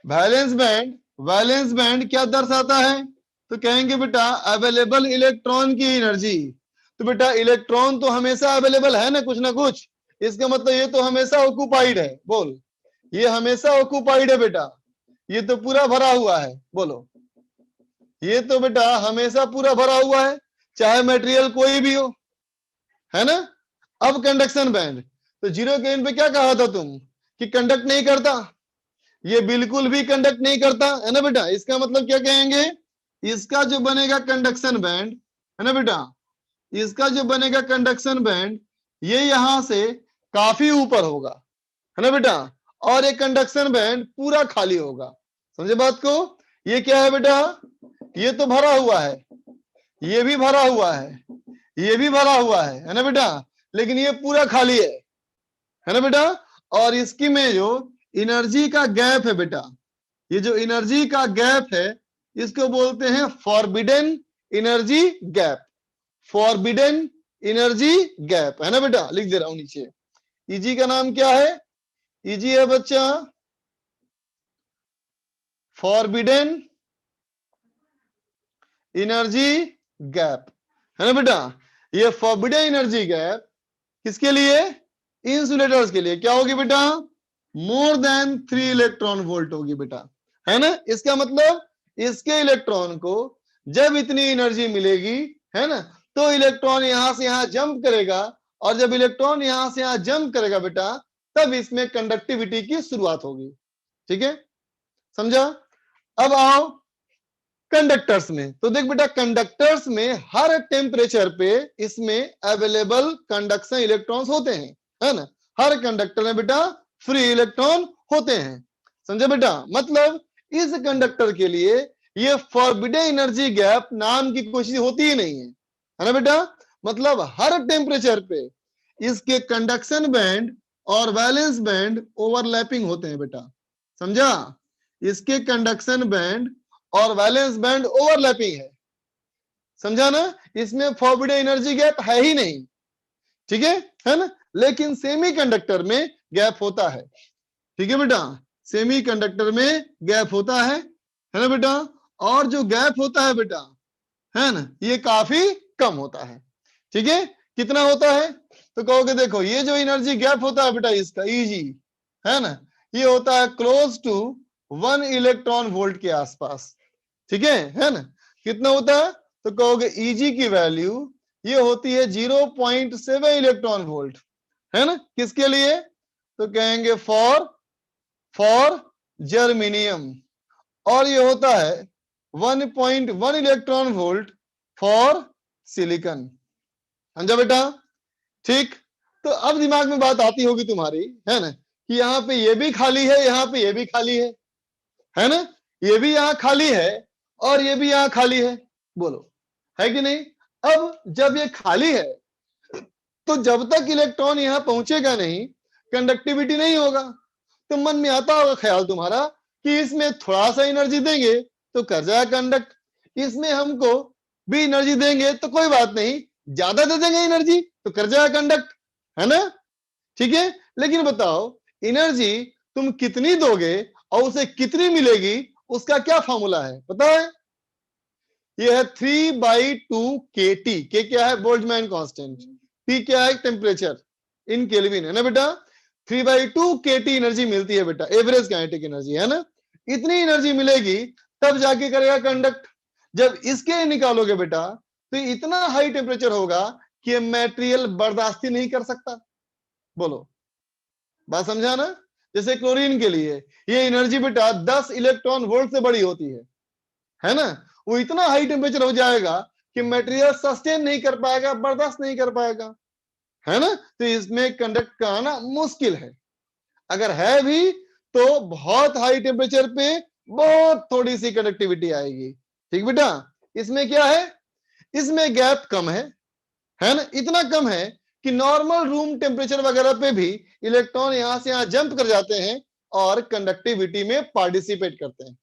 वैलेंस बैंड, वैलेंस बैंड क्या दर्शाता है, तो कहेंगे बेटा अवेलेबल इलेक्ट्रॉन की एनर्जी। तो बेटा इलेक्ट्रॉन तो हमेशा अवेलेबल है ना कुछ, इसका मतलब ये तो हमेशा ऑक्युपाइड है, बोल, ये हमेशा ऑक्युपाइड है बेटा, ये तो पूरा भरा हुआ है, बोलो, ये तो बेटा हमेशा पूरा भरा हुआ है, चाहे मटेरियल कोई भी हो, है ना। अब कंडक्शन बैंड, तो 0 केल्विन पे क्या कहा था तुम कि कंडक्ट नहीं करता, ये बिल्कुल भी कंडक्ट नहीं करता, है ना बेटा। इसका मतलब क्या कहेंगे, इसका जो बनेगा कंडक्शन बैंड, है ना बेटा, इसका जो बनेगा कंडक्शन बैंड, ये यहां से काफी ऊपर होगा, है ना बेटा, और ये कंडक्शन बैंड पूरा खाली होगा, समझे बात को। ये क्या है बेटा, ये तो भरा हुआ है, ये भी भरा हुआ है, ये भी भरा हुआ है ना बेटा, लेकिन ये पूरा खाली है ना बेटा। और इसकी में जो एनर्जी का गैप है बेटा, ये जो एनर्जी का गैप है, इसको बोलते हैं forbidden energy gap, forbidden energy gap, है ना बेटा, लिख दे रहा हूं नीचे। ईजी का नाम क्या है, ईजी है बच्चा फॉरबिडन एनर्जी गैप, है ना बेटा। ये फॉरबिडन एनर्जी गैप किसके लिए, इंसुलेटर्स के लिए, क्या होगी बेटा, मोर देन 3 इलेक्ट्रॉन वोल्ट होगी बेटा, है ना। इसका मतलब इसके इलेक्ट्रॉन को जब इतनी एनर्जी मिलेगी, है ना, तो इलेक्ट्रॉन यहां से यहां जंप करेगा, और जब इलेक्ट्रॉन यहां से यहां जंप करेगा बेटा, तब इसमें कंडक्टिविटी की शुरुआत होगी, ठीक है, समझा। अब आओ कंडक्टर्स में, तो देख बेटा कंडक्टर्स में हर टेम्परेचर पे इसमें अवेलेबल कंडक्शन इलेक्ट्रॉन्स होते हैं, है ना, हर कंडक्टर में बेटा फ्री इलेक्ट्रॉन होते हैं, समझे बेटा। मतलब इस कंडक्टर के लिए ये फॉरबिडन एनर्जी गैप नाम की कोई चीज होती ही नहीं है ना बेटा। मतलब हर टेम्परेचर पे इसके कंडक्शन बैंड और वैलेंस बैंड ओवरलैपिंग होते हैं बेटा, समझा। इसके कंडक्शन बैंड और वैलेंस बैंड ओवरलैपिंग है, समझा ना, इसमें फॉरबिडन एनर्जी गैप है ही नहीं, ठीक है ना। लेकिन सेमीकंडक्टर में गैप होता है, ठीक है बेटा, सेमीकंडक्टर में गैप होता है ना बेटा। और जो गैप होता है बेटा, है ना, ये काफी कम होता है, ठीक है। कितना होता है, तो कहोगे देखो ये जो एनर्जी गैप होता है बेटा इसका ईजी, है ना, ये होता है क्लोज टू 1 इलेक्ट्रॉन वोल्ट के आसपास, ठीक है ना। कितना होता है, तो कहोगे ईजी की वैल्यू ये होती है 0.7 इलेक्ट्रॉन वोल्ट, है ना। किसके लिए, तो कहेंगे फॉर जर्मेनियम, और ये होता है 1.1 इलेक्ट्रॉन वोल्ट फॉर सिलिकॉन, समझा बेटा, ठीक। तो अब दिमाग में बात आती होगी तुम्हारी, है ना, कि यहाँ पे ये भी खाली है, यहाँ पे ये भी खाली है ना, ये भी यहाँ खाली है और ये भी यहाँ खाली है, बोलो है कि नहीं। अब जब ये खाली है तो जब तक इलेक्ट्रॉन यहाँ पहुंचेगा नहीं, कंडक्टिविटी नहीं होगा। तो मन में आता होगा ख्याल तुम्हारा कि इसमें थोड़ा सा एनर्जी देंगे तो कर जाएगा कंडक्ट, इसमें हमको भी एनर्जी देंगे तो कोई बात नहीं, ज्यादा दे देंगे एनर्जी तो कर जाएगा कंडक्ट, है ना, ठीक है। लेकिन बताओ एनर्जी तुम कितनी दोगे और उसे कितनी मिलेगी, उसका क्या फॉर्मूला है पता है, ये है 3/2 kT। के क्या है, बोल्ट्जमैन कांस्टेंट, T क्या है, टेम्परेचर इन केल्विन, है ना बेटा। 3/2 kT एनर्जी मिलती है बेटा, एवरेज काइनेटिक एनर्जी, है ना। इतनी एनर्जी मिलेगी तब जाके करेगा कंडक्ट। जब इसके निकालोगे बेटा तो इतना हाई टेम्परेचर होगा कि मटेरियल बर्दाश्त ही नहीं कर सकता, बोलो बात समझा ना? जैसे क्लोरीन के लिए ये एनर्जी बेटा 10 इलेक्ट्रॉन वोल्ट से बड़ी होती है ना? वो इतना हाई टेम्परेचर हो जाएगा कि मटेरियल सस्टेन नहीं कर पाएगा, बर्दाश्त नहीं कर पाएगा, है ना? तो इसमें कंडक्ट कराना मुश्किल है। अगर है भी तो बहुत हाई टेम्परेचर पे बहुत थोड़ी सी कंडक्टिविटी आएगी। ठीक बेटा? इसमें क्या है, इसमें गैप कम है ना? इतना कम है कि नॉर्मल रूम टेम्परेचर वगैरह पे भी इलेक्ट्रॉन यहां से यहां जंप कर जाते हैं और कंडक्टिविटी में पार्टिसिपेट करते हैं।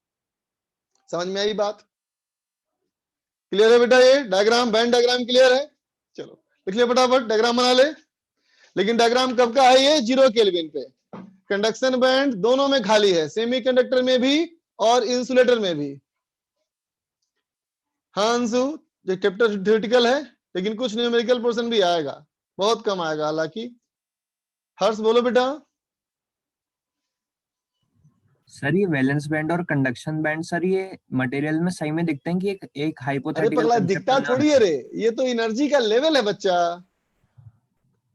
समझ में आई बात? क्लियर है बेटा? ये डायग्राम, बैंड डायग्राम क्लियर है? चलो लिख ले फटाफट, डायग्राम बना ले। लेकिन डायग्राम कब का है? ये 0 केल्विन पे। कंडक्शन बैंड दोनों में खाली है, सेमीकंडक्टर में भी और इंसुलेटर में भी। हाँ अंशु, जो चैप्टर थ्योरेटिकल है लेकिन कुछ न्यूमेरिकल पोर्शन भी आएगा, बहुत कम आएगा हालांकि। हर्ष बोलो बेटा। सर ये वैलेंस बैंड और कंडक्शन बैंड सर ये मटेरियल में सही में दिखते हैं कि एक अरे हाइपोथेटिकल पगला, कंसेप्ट दिखता थोड़ी है रे, ये तो एनर्जी का लेवल है बच्चा।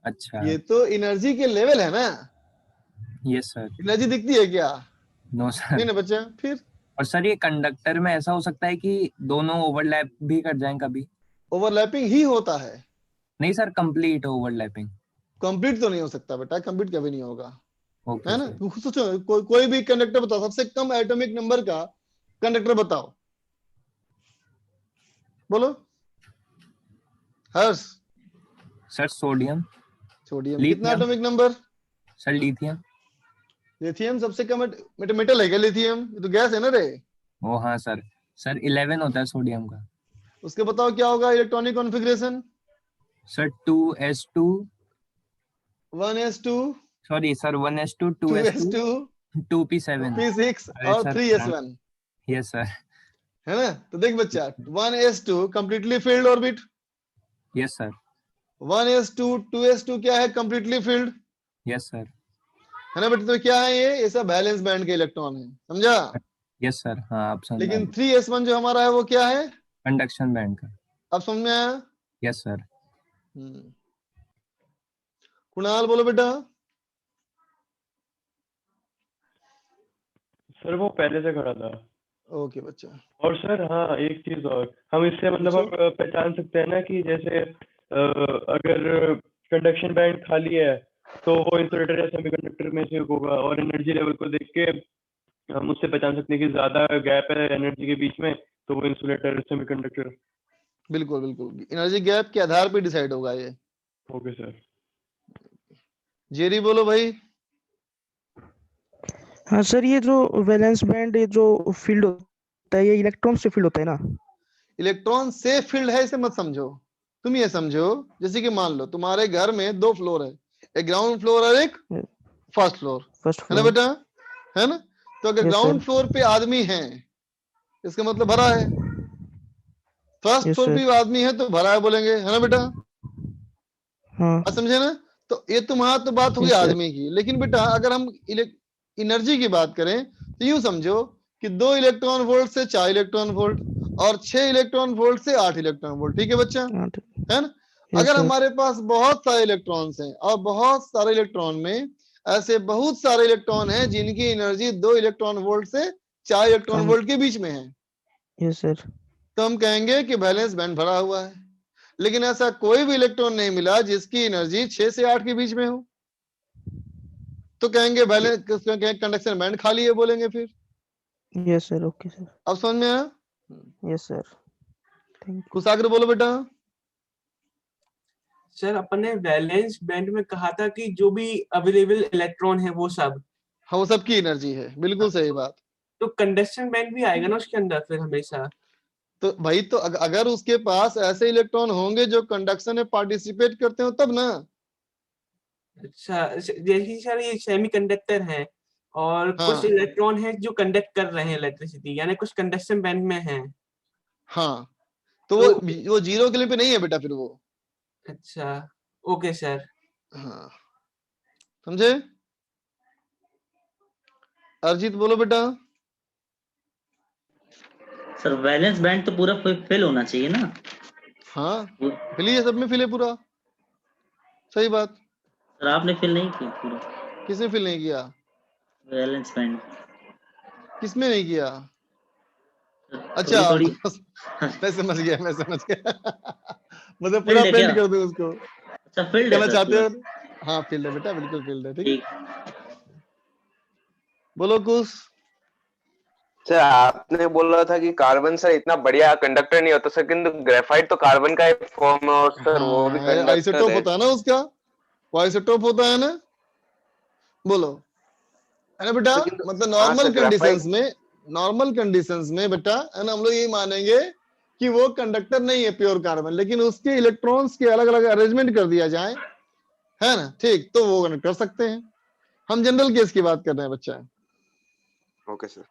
अच्छा ये तो एनर्जी के लेवल है ना। Yes sir. एनर्जी दिखती है क्या? No sir. नहीं ना बच्चा। फिर और सर ये कंडक्टर में ऐसा हो सकता है कि दोनों ओवरलैप भी कर जाएं कभी? ओवरलैपिंग ही होता है, नहीं सर, कंप्लीट ओवरलैपिंग। कंप्लीट तो नहीं हो सकता बेटा, कंप्लीट कभी नहीं होगा, ओके है ना? सर। तू खुद सोचो, कोई भी कंडक्टर बताओ, सबसे कम एटॉमिक नंबर का कंडक्टर बताओ, बोलो हर्ष। Sir sodium. सोडियम कितना lithium. Atomic number? Sir lithium. Lithium सबसे कम मेटल है क्या लिथियम? ये तो गैस है ना रे। ओ हाँ सर। सर 11 होता है सोडियम का। उसके बताओ क्या होगा electronic configuration? Sir 2s2। 1s2, sorry sir 1s2 2s2 2s2, 2p7। p6 अरे और सर, 3s1, यस सर। है ना? तो देख बच्चा, 1s2 completely field orbit, yes sir. 1s2 2s2 क्या है? Completely field, yes sir. है ना बेटा? तो क्या है ये सब बैलेंस बैंड के इलेक्ट्रॉन है, समझा? यस सर हाँ आप समझ लेकिन 3s1 जो हमारा है वो क्या है? कंडक्शन बैंड का। अब समझ में आया? Yes sir. कुणाल बोलो बेटा। सर वो पहले से खड़ा था। ओके बच्चा। और सर हाँ एक चीज और, हम इससे मतलब अब पहचान सकते हैं ना कि जैसे अगर कंडक्शन बैंड खाली है तो वो इंसुलेटर या सेमीकंडक्टर में से होगा, और एनर्जी लेवल को देख के हम उससे पहचान सकते हैं कि ज्यादा गैप है एनर्जी के बीच में तो वो इंसुलेटर सेमीकंडक्टर। बिल्कुल बिल्कुल, एनर्जी गैप के आधार पे डिसाइड होगा ये। Okay sir. जेरी बोलो भाई। हाँ सर, ये जो वैलेंस बैंड, ये जो फील्ड होता है, ये इलेक्ट्रॉन से फील्ड होता है ना? इलेक्ट्रॉन से फील्ड है इसे मत समझो, तुम ये समझो जैसे कि मान लो तुम्हारे घर में 2 फ्लोर है, एक ग्राउंड फ्लोर और एक फर्स्ट फ्लोर, फर्स्ट है ना फ्लोर। बेटा? है ना? तो अगर Yes, ग्राउंड sir. फ्लोर पे आदमी है इसका मतलब भरा है, फर्स्ट Yes, फ्लोर sir. पे भी आदमी है तो भरा है बोलेंगे, है ना बेटा? हाँ। बात समझे ना? तो ये तुम्हारा तो बात होगी Yes, sir. आदमी की, लेकिन बेटा अगर हम एनर्जी की बात करें तो यूं समझो कि 2 इलेक्ट्रॉन वोल्ट से 4 इलेक्ट्रॉन वोल्ट और 6 इलेक्ट्रॉन वोल्ट से 8 इलेक्ट्रॉन वोल्ट, ठीक है बच्चा? हाँ, है ना? Yes, अगर sir. हमारे पास बहुत सारे इलेक्ट्रॉन्स हैं और बहुत सारे इलेक्ट्रॉन में ऐसे बहुत सारे इलेक्ट्रॉन हैं जिनकी एनर्जी 2 इलेक्ट्रॉन वोल्ट से 4 इलेक्ट्रॉन कम। वोल्ट के बीच में है, Yes, sir. तो हम कहेंगे कि बैलेंस बैंड भरा हुआ है। लेकिन ऐसा कोई भी इलेक्ट्रॉन नहीं मिला जिसकी एनर्जी 6 से 8 के बीच में हो, तो कहेंगे बैलेंस कंडक्शन बैंड खाली है बोलेंगे। फिर Yes, sir. Okay, sir. अब समझ में आया? Yes, sir. Thank you. कुशाग्र बोलो बेटा। सर अपन ने वैलेंस बैंड में कहा था कि जो भी अवेलेबल इलेक्ट्रॉन है वो सब, हाँ वो सबकी एनर्जी है, बिल्कुल सही बात। तो कंडक्शन बैंड भी आएगा ना उसके अंदर फिर हमेशा? तो भाई तो अगर उसके पास ऐसे इलेक्ट्रॉन होंगे जो कंडक्शन में पार्टिसिपेट करते हो तब ना। अच्छा, जैसे सर ये सेमीकंडक्टर है और हाँ कुछ इलेक्ट्रॉन है जो कंडक्ट कर रहे हैं इलेक्ट्रिसिटी, यानी कुछ कंडक्शन बैंड में है। हाँ तो वो 0 के लिए पे नहीं है बेटा फिर वो। अच्छा ओके सर। हाँ समझे? अरजीत बोलो बेटा। सर वैलेंस बैंड तो पूरा फेल होना चाहिए ना? हाँ फिल ही है, सब में फिल है पूरा, सही बात। सर आपने फिल नहीं किया पूरा। किसने फिल नहीं किया? वैलेंस बैंड किसमें नहीं किया? अच्छा थोड़ी मैं समझ गया मतलब पूरा फील्ड है पेंट क्या? कर दूं उसको, अच्छा फील्ड है कहना सर चाहते पूरा। हो? हाँ फील्ड है बेटा, बिल्कुल फील्ड है। ठीक है, ठीक। बोलो कुछ। सर आपने बोला था कि कार्बन सर इतना बढ़िया कंडक्टर नहीं होता सर, किंतु ग्रेफाइट तो कार्बन का एक फॉर्म है और सर वो भी हाँ कंडक्टर आइसोटोप है। होता है ना उसका, वो आइसोटोप होता है ना, बोलो है ना बेटा। सर किंतु मतलब हाँ नॉर्मल सर ग्रेफाइट कंडीशंस में बेटा है ना, हम लोग ये मानेंगे कि वो कंडक्टर नहीं है प्योर कार्बन, लेकिन उसके इलेक्ट्रॉन्स के अलग अलग अरेंजमेंट कर दिया जाए, है ना, ठीक, तो वो कनेक्ट कर सकते हैं। हम जनरल केस की बात कर रहे हैं बच्चा। Okay sir.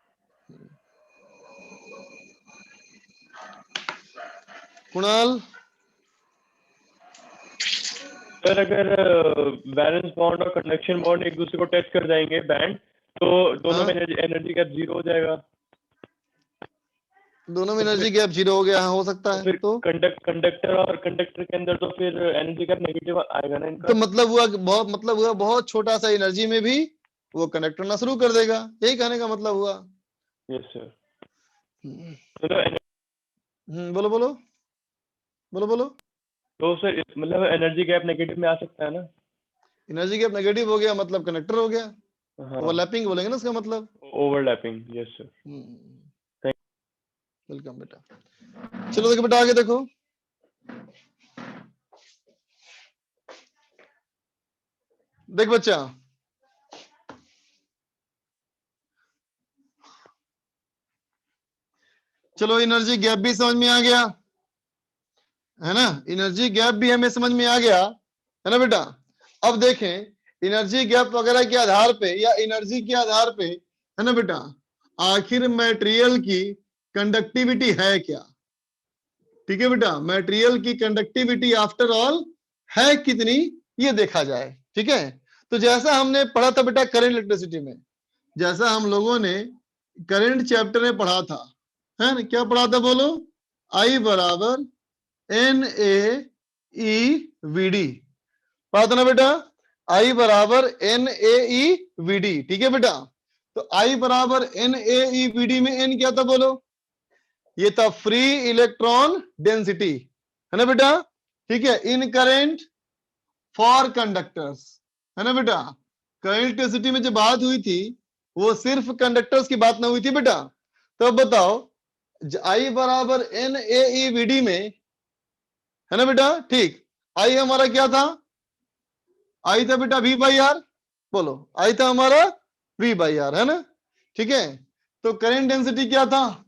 कुणाल, सर अगर वैलेंस बॉन्ड और कंडक्शन बॉन्ड एक दूसरे को टच कर जाएंगे बैंड, तो दोनों में एनर्जी गैप जीरो हो जाएगा। दोनों में एनर्जी गैप जीरो हो गया, हाँ, हो सकता है। फिर तो कंडक्टर और कंडक्टर के अंदर तो फिर एनर्जी गैप नेगेटिव आएगा ना इनका। तो मतलब हुआ बहुत छोटा सा एनर्जी में भी वो कनेक्ट करना शुरू कर देगा, यही कहने का मतलब हुआ। Yes sir. बोलो बोलो बोलो बोलो। तो सर मतलब एनर्जी गैप नेगेटिव में आ सकता है ना। एनर्जी गैप नेगेटिव हो गया मतलब कनेक्टर हो गया, हाँ ओवरलैपिंग बोलेंगे ना उसका मतलब। ओवरलैपिंग। Yes sir. वेलकम बेटा। चलो देखो बेटा आगे देखो, देख बच्चा, चलो एनर्जी गैप भी समझ में आ गया है ना, एनर्जी गैप भी हमें समझ में आ गया है ना बेटा। अब देखें एनर्जी गैप वगैरह के आधार पे या एनर्जी के आधार पे है ना बेटा, आखिर मटेरियल की कंडक्टिविटी है क्या। ठीक है बेटा, मटेरियल की कंडक्टिविटी आफ्टर ऑल है कितनी, ये देखा जाए। ठीक है, तो जैसा हमने पढ़ा था बेटा करंट इलेक्ट्रिसिटी में, जैसा हम लोगों ने करंट चैप्टर में पढ़ा था, है ना, क्या पढ़ा था बोलो, I बराबर NaEVD पढ़ा था ना बेटा, I बराबर NaEVD। ठीक है बेटा, तो I बराबर NaEVD में N क्या था बोलो, ये था फ्री इलेक्ट्रॉन डेंसिटी, है ना बेटा। ठीक है, इन करंट फॉर कंडक्टर्स, है ना बेटा। करंट डेंसिटी में जो बात हुई थी वो सिर्फ कंडक्टर्स की बात ना हुई थी बेटा। तो अब बताओ I बराबर NaEVD में, है ना बेटा, ठीक, I हमारा क्या था, I था बेटा V बाई आर, बोलो I था हमारा V बाई आर, है ना। ठीक है, तो करंट डेंसिटी क्या था,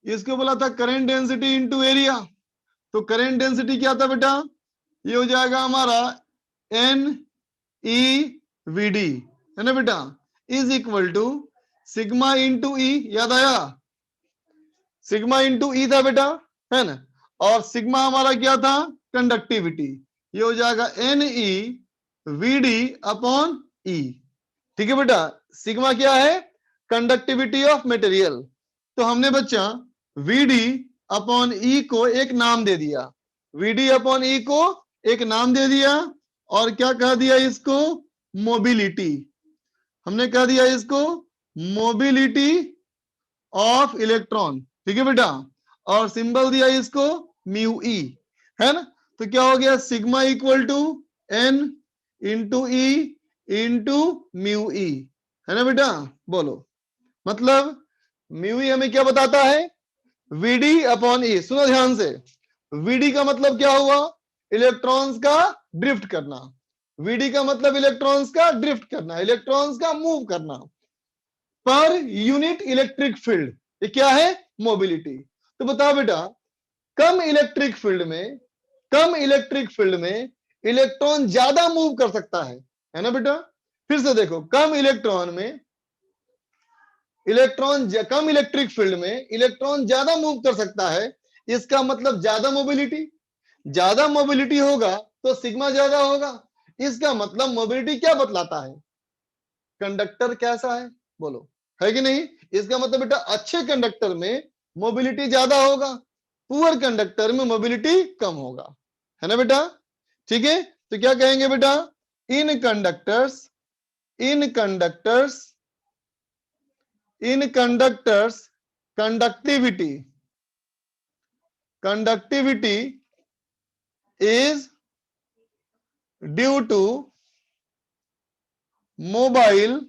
इसको बोला था करंट डेंसिटी इनटू एरिया। तो करंट डेंसिटी क्या था बेटा, ये हो जाएगा हमारा NeVD, है ना बेटा, is equal to sigma into e, याद आया, सिग्मा इंटू ई था बेटा, है ना, और सिग्मा हमारा क्या था, कंडक्टिविटी, ये हो जाएगा NeVD अपॉन ई। ठीक है बेटा, सिग्मा क्या है, कंडक्टिविटी ऑफ मटेरियल। तो हमने बच्चा Vd अपॉन ई को एक नाम दे दिया, Vd अपॉन ई को एक नाम दे दिया, और क्या कह दिया इसको, मोबिलिटी, हमने कह दिया इसको मोबिलिटी ऑफ इलेक्ट्रॉन। ठीक है बेटा, और सिंबल दिया इसको म्यू ई, है ना। तो क्या हो गया, sigma equal to N into e into mu e, है ना बेटा। बोलो मतलब म्यू ई हमें क्या बताता है, Vd अपॉन ई। सुनो ध्यान से, Vd का मतलब क्या हुआ, इलेक्ट्रॉन्स का ड्रिफ्ट करना, Vd का मतलब इलेक्ट्रॉन्स का ड्रिफ्ट करना, इलेक्ट्रॉन्स का मूव करना पर यूनिट इलेक्ट्रिक फील्ड, ये क्या है, मोबिलिटी। तो बताओ बेटा कम इलेक्ट्रिक फील्ड में इलेक्ट्रॉन ज्यादा मूव कर सकता है ना बेटा। फिर से देखो, कम इलेक्ट्रिक फील्ड में इलेक्ट्रॉन ज्यादा मूव कर सकता है, इसका मतलब ज्यादा मोबिलिटी होगा तो सिग्मा ज्यादा होगा। इसका मतलब मोबिलिटी क्या बतलाता है, कंडक्टर कैसा है, बोलो है कि नहीं। इसका मतलब बेटा अच्छे कंडक्टर में मोबिलिटी ज्यादा होगा, पुअर कंडक्टर में मोबिलिटी कम होगा, है ना बेटा। ठीक है, तो क्या कहेंगे बेटा, इन conductors in conductors conductivity is due to mobile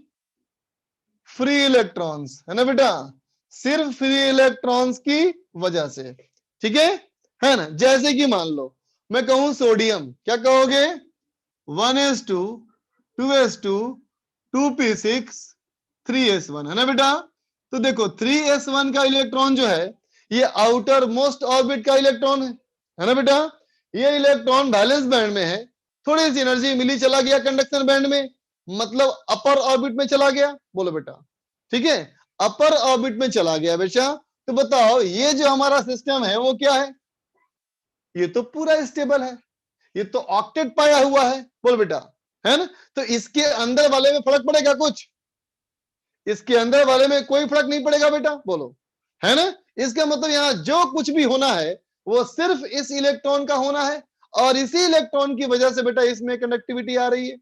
free electrons, है ना बेटा, सिर्फ फ्री इलेक्ट्रॉन्स की वजह से, ठीक है ना। जैसे कि मान लो मैं कहूं सोडियम, क्या कहोगे, 1s2 2s2 2p6 3s1, है ना बेटा। तो देखो 3s1 का इलेक्ट्रॉन जो है ये आउटर मोस्ट ऑर्बिट का इलेक्ट्रॉन है ना बेटा। ये इलेक्ट्रॉन बैलेंस बैंड में है, थोड़ी सी एनर्जी मिली, चला गया कंडक्शन बैंड में, मतलब अपर ऑर्बिट में चला गया, बोलो बेटा, ठीक है, अपर ऑर्बिट में चला गया बेटा। तो बताओ ये जो हमारा सिस्टम है वो क्या है, ये तो पूरा स्टेबल है, ये तो ऑक्टेट पाया हुआ है, बोल बेटा, है ना। तो इसके अंदर वाले में फर्क पड़ेगा कुछ, इसके अंदर वाले में कोई फर्क नहीं पड़ेगा बेटा, बोलो, है ना। इसका मतलब यहां जो कुछ भी होना है वो सिर्फ इस इलेक्ट्रॉन का होना है, और इसी इलेक्ट्रॉन की वजह से बेटा इसमें कंडक्टिविटी आ रही है,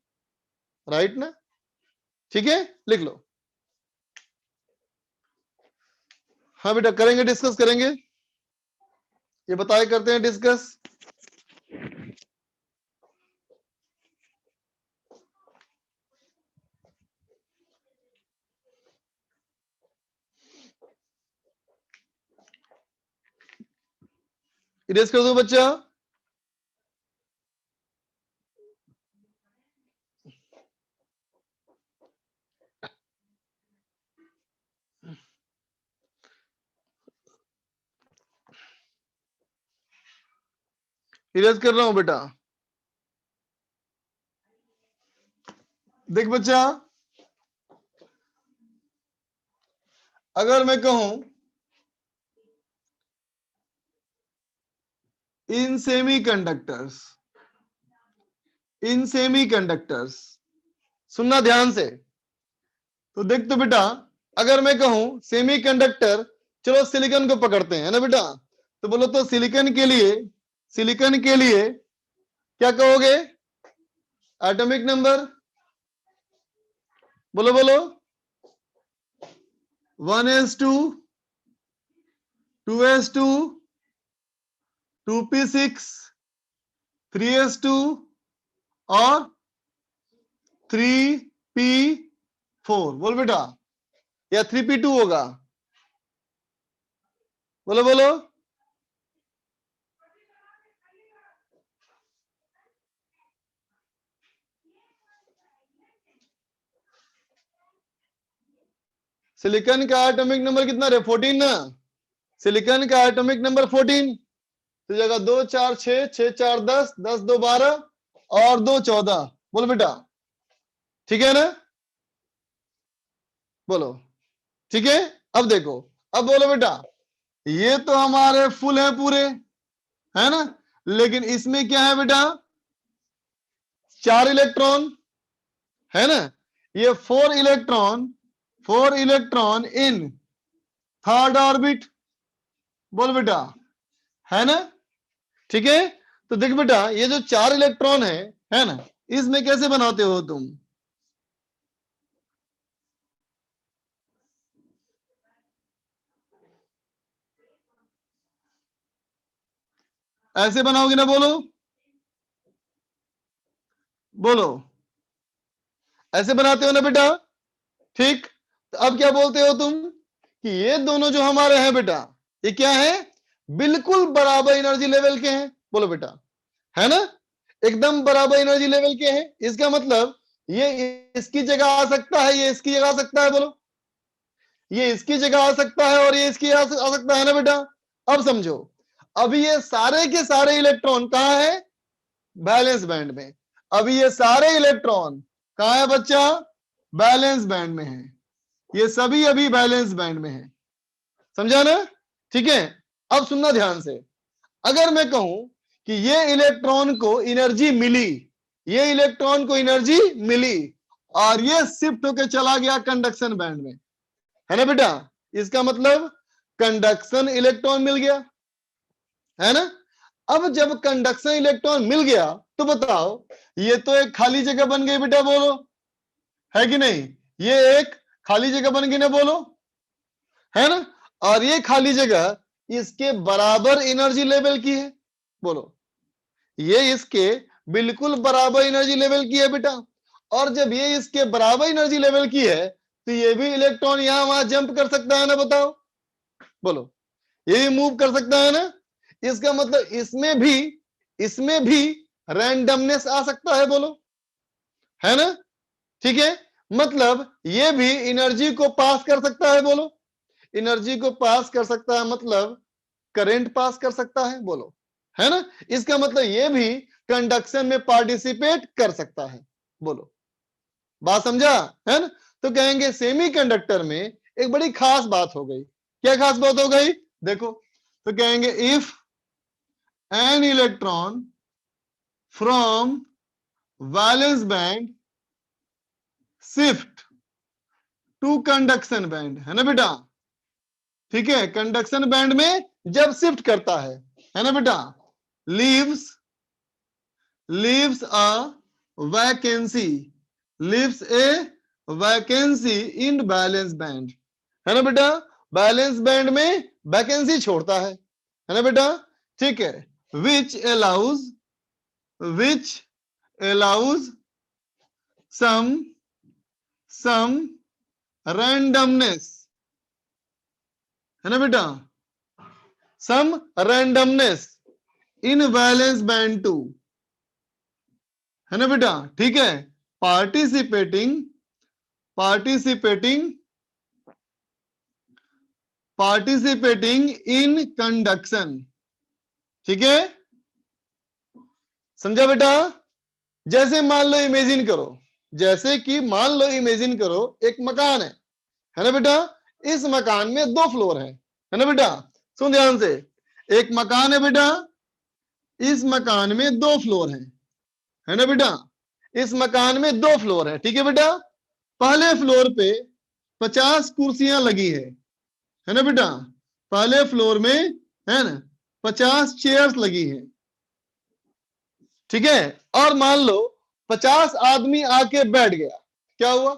राइट ना, ठीक है, लिख लो। हाँ बेटा करेंगे, डिस्कस करेंगे, ये बताए करते हैं डिस्कस। इरेज कर दो बच्चा। इरेज कर रहा हूं बेटा। देख बच्चा, अगर मैं कहूं इन सेमीकंडक्टर्स, सुनना ध्यान से, तो देख तो बेटा, अगर मैं कहूं सेमीकंडक्टर, चलो सिलिकॉन को पकड़ते हैं ना बेटा, तो बोलो तो सिलिकॉन के लिए क्या कहोगे, एटॉमिक नंबर, बोलो बोलो, 1s2 2s2 2p6 3s2 और 3p4, बोल बेटा, या 3p2 होगा, बोलो बोलो, सिलिकॉन का एटॉमिक नंबर कितना रे, 14 ना, सिलिकॉन का एटॉमिक नंबर 14, तो जगह 2 4 6 6 4 10 10 2 12 और 2 14, बोलो बेटा, ठीक है ना, बोलो, ठीक है। अब देखो, अब बोलो बेटा, ये तो हमारे फुल है पूरे, है ना, लेकिन इसमें क्या है बेटा, 4 इलेक्ट्रॉन, है ना, ये 4 इलेक्ट्रॉन इन थर्ड ऑर्बिट, बोल बेटा, है ना, ठीक है। तो देख बेटा, ये जो 4 इलेक्ट्रॉन है ना, इसमें कैसे बनाते हो तुम, ऐसे बनाओगे ना, बोलो बोलो, ऐसे बनाते हो ना बेटा, ठीक। तो अब क्या बोलते हो तुम कि ये दोनों जो हमारे हैं बेटा, ये क्या है, बिल्कुल बराबर एनर्जी लेवल के हैं, बोलो बेटा, है ना, एकदम बराबर एनर्जी लेवल के हैं। इसका मतलब ये इसकी जगह आ सकता है, ये इसकी जगह आ सकता है, बोलो, ये इसकी जगह आ सकता है और ये इसकी आ सकता है ना बेटा। अब समझो, अभी ये सारे के सारे इलेक्ट्रॉन कहाँ है, बैलेंस बैंड में। अभी ये सारे इलेक्ट्रॉन कहाँ है बच्चा, बैलेंस बैंड में है, ये सभी अभी बैलेंस बैंड में है, समझा ना, ठीक है। अब सुनना ध्यान से, अगर मैं कहूं कि ये इलेक्ट्रॉन को एनर्जी मिली, ये इलेक्ट्रॉन को एनर्जी मिली और ये शिफ्ट होकर चला गया कंडक्शन बैंड में, है ना बेटा, इसका मतलब कंडक्शन इलेक्ट्रॉन मिल गया, है ना। अब जब कंडक्शन इलेक्ट्रॉन मिल गया तो बताओ, ये तो एक खाली जगह बन गई बेटा, बोलो, है कि नहीं? ये एक खाली जगह बन गई ना, बोलो, है ना? और ये खाली जगह इसके बराबर एनर्जी लेवल की है, बोलो, ये इसके बिल्कुल बराबर एनर्जी लेवल की है बेटा। और जब ये इसके बराबर एनर्जी लेवल की है तो ये भी इलेक्ट्रॉन यहां वहां जंप कर सकता है ना, बताओ, बोलो, ये भी मूव कर सकता है ना। इसका मतलब इसमें भी रैंडमनेस आ सकता है, बोलो, है ना? ठीक है, मतलब ये भी एनर्जी को पास कर सकता है, बोलो, एनर्जी को पास कर सकता है मतलब करंट पास कर सकता है, बोलो, है ना? इसका मतलब ये भी कंडक्शन में पार्टिसिपेट कर सकता है, बोलो, बात समझा, है ना? तो कहेंगे सेमीकंडक्टर में एक बड़ी खास बात हो गई। क्या खास बात हो गई? देखो, तो कहेंगे if an electron from valence band shift to conduction band, है ना बेटा? ठीक है, कंडक्शन बैंड में जब शिफ्ट करता है ना बेटा, leaves a vacancy in balance band, है ना बेटा? बैलेंस बैंड में वैकेंसी छोड़ता है ना बेटा? ठीक है, which allows some randomness, है ना बेटा? some randomness in valence band too, है ना बेटा? ठीक है, participating in conduction, ठीक है, समझा बेटा? जैसे मान लो इमेजिन करो एक मकान है ना बेटा? इस मकान में 2 फ्लोर है ना बेटा? सुन ध्यान से, एक मकान है बेटा, इस मकान में 2 फ्लोर है ना बेटा? इस मकान में 2 फ्लोर है, ठीक है बेटा? पहले फ्लोर पे 50 कुर्सियां लगी है ना बेटा? पहले फ्लोर में, है ना, 50 चेयर्स लगी है, ठीक है? और मान लो 50 आदमी आके बैठ गया, क्या हुआ?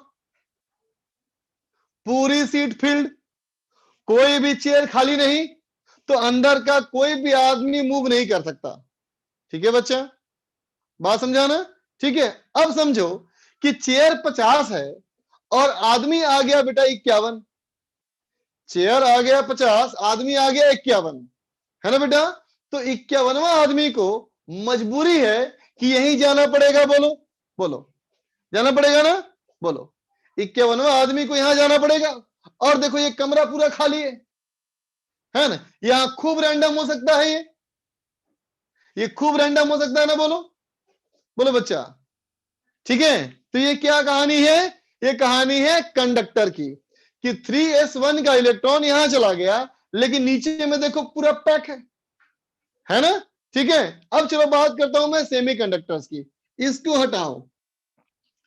पूरी सीट फिल्ड, कोई भी चेयर खाली नहीं, तो अंदर का कोई भी आदमी मूव नहीं कर सकता, ठीक है बच्चा? बात समझाना, ठीक है? अब समझो कि चेयर 50 है और आदमी आ गया बेटा 51, चेयर आ गया 50, आदमी आ गया 51, है ना बेटा? तो 51वां आदमी को मजबूरी है कि यहीं जाना पड़ेगा, बोलो, जाना पड़ेगा ना, बोलो, 51वां आदमी को यहां जाना पड़ेगा। और देखो ये कमरा पूरा खाली है ना? यहां खूब रैंडम हो सकता है, ये खूब रैंडम हो सकता है ना, बोलो बच्चा, ठीक है? तो ये क्या कहानी है? ये कहानी है कंडक्टर की, कि 3s1 का इलेक्ट्रॉन यहां चला गया, लेकिन नीचे में देखो पूरा पैक है ना? ठीक है, अब चलो बात करता हूं मैं सेमीकंडक्टर्स की, इसको हटाओ,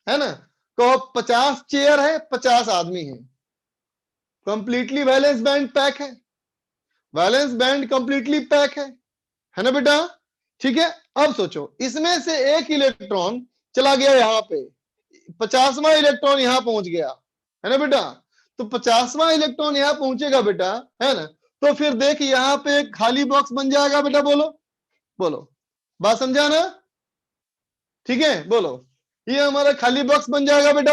है ना? तो 50 चेयर है, 50 आदमी है, कंप्लीटली वैलेंस बैंड पैक है, वैलेंस बैंड कंप्लीटली पैक है ना बेटा? ठीक है, अब सोचो इसमें से एक इलेक्ट्रॉन चला गया यहां पे, 50वां इलेक्ट्रॉन यहां पहुंच गया, है ना बेटा? तो 50वां इलेक्ट्रॉन यहां पहुंचेगा बेटा, है ना? तो फिर देख यहां पे एक खाली बॉक्स बन जाएगा बेटा, बोलो, बात समझा ना? ठीक है, बोलो, ये हमारा खाली बॉक्स बन जाएगा बेटा,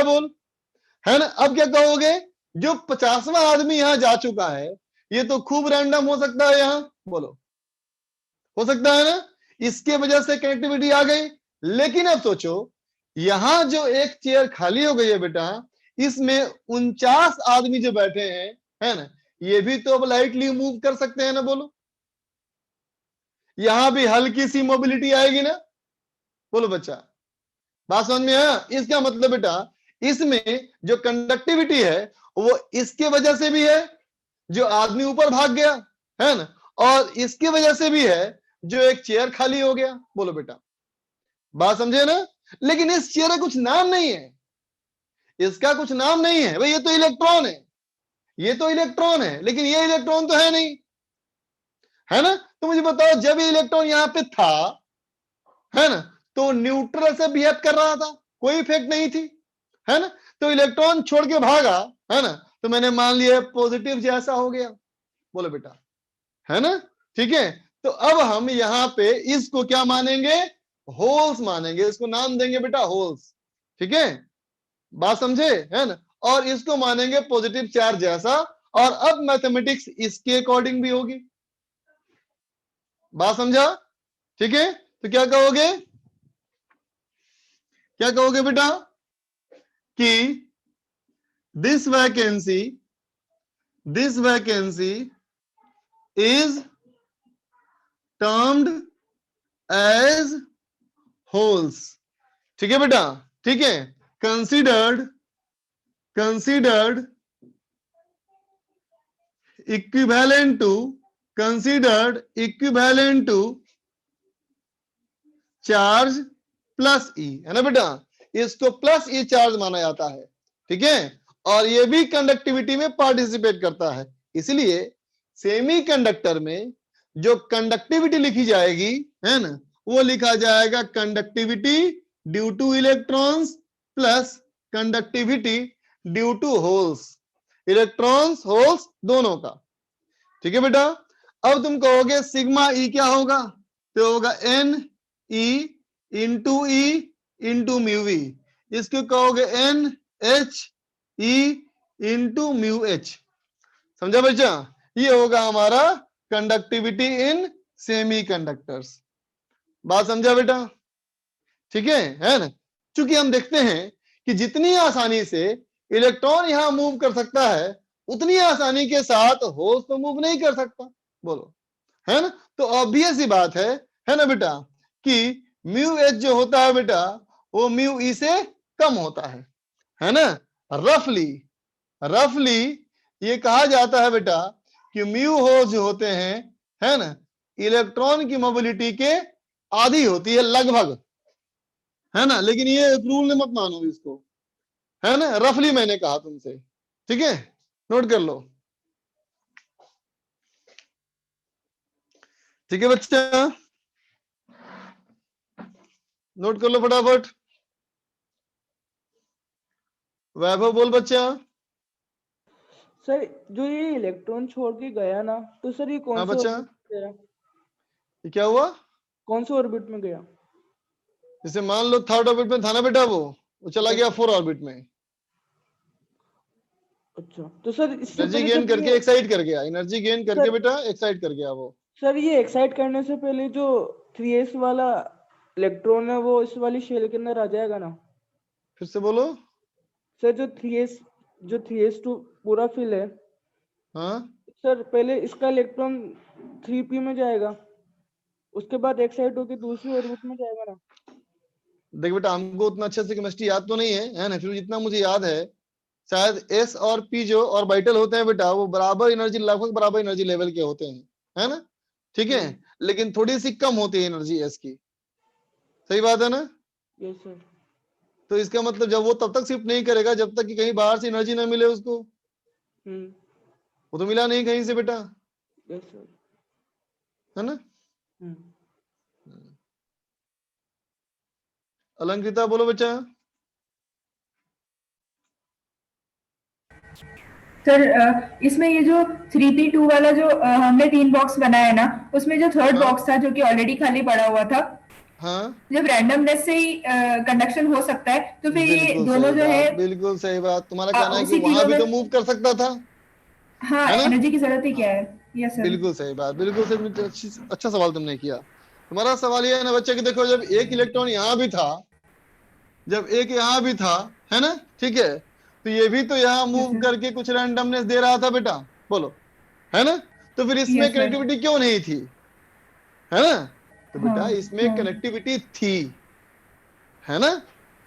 है ना? अब क्या कहोगे? जो 50वां आदमी यहां जा चुका है, ये तो खूब रैंडम हो सकता है यहां, बोलो, हो सकता है ना? इसके वजह से कनेक्टिविटी आ गई। लेकिन अब सोचो यहां जो एक चेयर खाली हो गई है बेटा, इसमें 49 आदमी जो बैठे हैं, है ना, ये भी तो अब लाइटली मूव कर सकते हैं ना, बोलो, यहां भी हल्की सी मोबिलिटी आएगी ना, बोलो बच्चा, बात समझ में आया? इसका मतलब बेटा इसमें जो कंडक्टिविटी है वो इसके वजह से भी है, जो आदमी ऊपर भाग गया, है ना, और इसकी वजह से भी है जो एक चेयर खाली हो गया, बोलो बेटा, बात समझे ना? लेकिन इस चेयर का कुछ नाम नहीं है, इसका कुछ नाम नहीं है भाई, ये तो इलेक्ट्रॉन है, ये तो इलेक्ट्रॉन है, लेकिन ये इलेक्ट्रॉन तो है नहीं, है ना? तो मुझे बताओ जब ये इलेक्ट्रॉन यहां पे था, है ना, तो न्यूट्रल से बिहेव कर रहा था, कोई इफेक्ट नहीं थी, है ना? तो इलेक्ट्रॉन छोड़ के भागा, है ना, तो मैंने मान लिया पॉजिटिव जैसा हो गया। बोलो बेटा, है ना, ठीक है। तो अब हम यहाँ पे इसको क्या मानेंगे, होल्स मानेंगे, इसको नाम देंगे बेटा होल्स, ठीक है, बात समझे, है ना। और इसको मानेंगे पॉजिटिव चार्ज जैसा, और अब मैथमेटिक्स इसके अकॉर्डिंग भी होगी, बात समझा, ठीक है। तो क्या कहोगे, क्या कहोगे बेटा कि this vacancy is termed as holes, ठीक है बेटा, ठीक है। Considered equivalent to charge plus e, है ना बेटा, इसको प्लस ई चार्ज माना जाता है, ठीक है। और ये भी कंडक्टिविटी में पार्टिसिपेट करता है, इसलिए सेमीकंडक्टर में जो कंडक्टिविटी लिखी जाएगी, है ना, वो लिखा जाएगा conductivity due to electrons plus conductivity due to holes, electrons holes दोनों का, ठीक है बेटा। अब तुम कहोगे सिग्मा ई क्या होगा, तो होगा N E into mu V, इसको कहोगे N H E into mu H, समझा बच्चा, ये होगा हमारा कंडक्टिविटी इन सेमीकंडक्टर्स, बात समझा बेटा, ठीक है ना। चूंकि हम देखते हैं कि जितनी आसानी से इलेक्ट्रॉन यहां मूव कर सकता है, उतनी आसानी के साथ होल्स तो मूव नहीं कर सकता, बोलो, है ना। तो ऑब्वियस ही बात है ना बेटा, कि म्यू एच जो होता है बेटा, वो म्यू ई से कम होता है ना। रफली ये कहा जाता है बेटा कि म्यू होल्स जो होते हैं, है ना, इलेक्ट्रॉन की मोबिलिटी के आधी होती है लगभग, है ना, लेकिन ये रूल मत मानो इसको, है ना, रफली मैंने कहा तुमसे, ठीक है, नोट कर लो, ठीक है बच्चा, नोट कर लो फटाफट। वैभव बोल बच्चा। सर जो ये इलेक्ट्रॉन छोड़ के गया ना, तो सर ये कौन हाँ से बच्चा, ऑर्बिट में गया, ये क्या हुआ, कौन से ऑर्बिट में गया? जैसे मान लो थर्ड ऑर्बिट में था ना बेटा, वो चला गया फोर्थ ऑर्बिट में, अच्छा, तो सर इससे एनर्जी पहले गेन जब करके ये एक्साइट कर गया, एनर्जी गेन करके सर बेटा एक्साइट कर गया वो। सर ये एक्साइट करने से पहले जो 3s वाला इलेक्ट्रॉन है वो इस वाली शेल के अंदर आ जाएगा ना? फिर से बोलो। सर जो 3s2 पूरा फिल है, हाँ सर पहले इसका इलेक्ट्रॉन 3p में जाएगा, उसके बाद एक्साइट होकर दूसरी ऑर्बिट में जाएगा ना? देख बेटा, हमको उतना अच्छे से केमिस्ट्री याद तो नहीं है ना, फिर जितना मुझे याद है, शायद एस और पी जो ऑर्बिटल होते हैं बेटा, वो बराबर एनर्जी, लगभग बराबर एनर्जी लेवल के होते हैं, है ना, ठीक है, लेकिन थोड़ी सी कम होती है एनर्जी एस की, सही बात है ना। Yes sir. तो इसका मतलब जब वो तब तक शिफ्ट नहीं करेगा जब तक कि कहीं बाहर से एनर्जी ना मिले उसको, वो तो मिला नहीं कहीं से बेटा, यस सर, है ना। अलंकृता बोलो बच्चा। सर इसमें ये जो 3p2 वाला जो हमने 3 बॉक्स बनाया ना, उसमें जो थर्ड बॉक्स था जो कि ऑलरेडी खाली पड़ा हुआ था, हाँ, जब रैंडमनेस से ही कंडक्शन हो सकता है, तो फिर ये दोनों जो है, बिल्कुल सही बात, तुम्हारा कहना है कि उसी वहां तीनों भी में तो मूव कर सकता था, हाँ, है ना, एनर्जी की जरूरत ही क्या है। यस सर, बिल्कुल सही बात, बिल्कुल सही, अच्छा सवाल तुमने किया। तुम्हारा सवाल ये है ना बच्चे कि देखो, जब एक इलेक्ट्रॉन यहाँ भी था, जब एक यहाँ भी था, है ना, ठीक है, तो ये भी तो यहाँ मूव करके कुछ रैंडमनेस दे रहा था बेटा, बोलो, है ना, तो फिर इसमें कनेक्टिविटी क्यों नहीं थी, है ना, तो बेटा इसमें कनेक्टिविटी थी, है ना,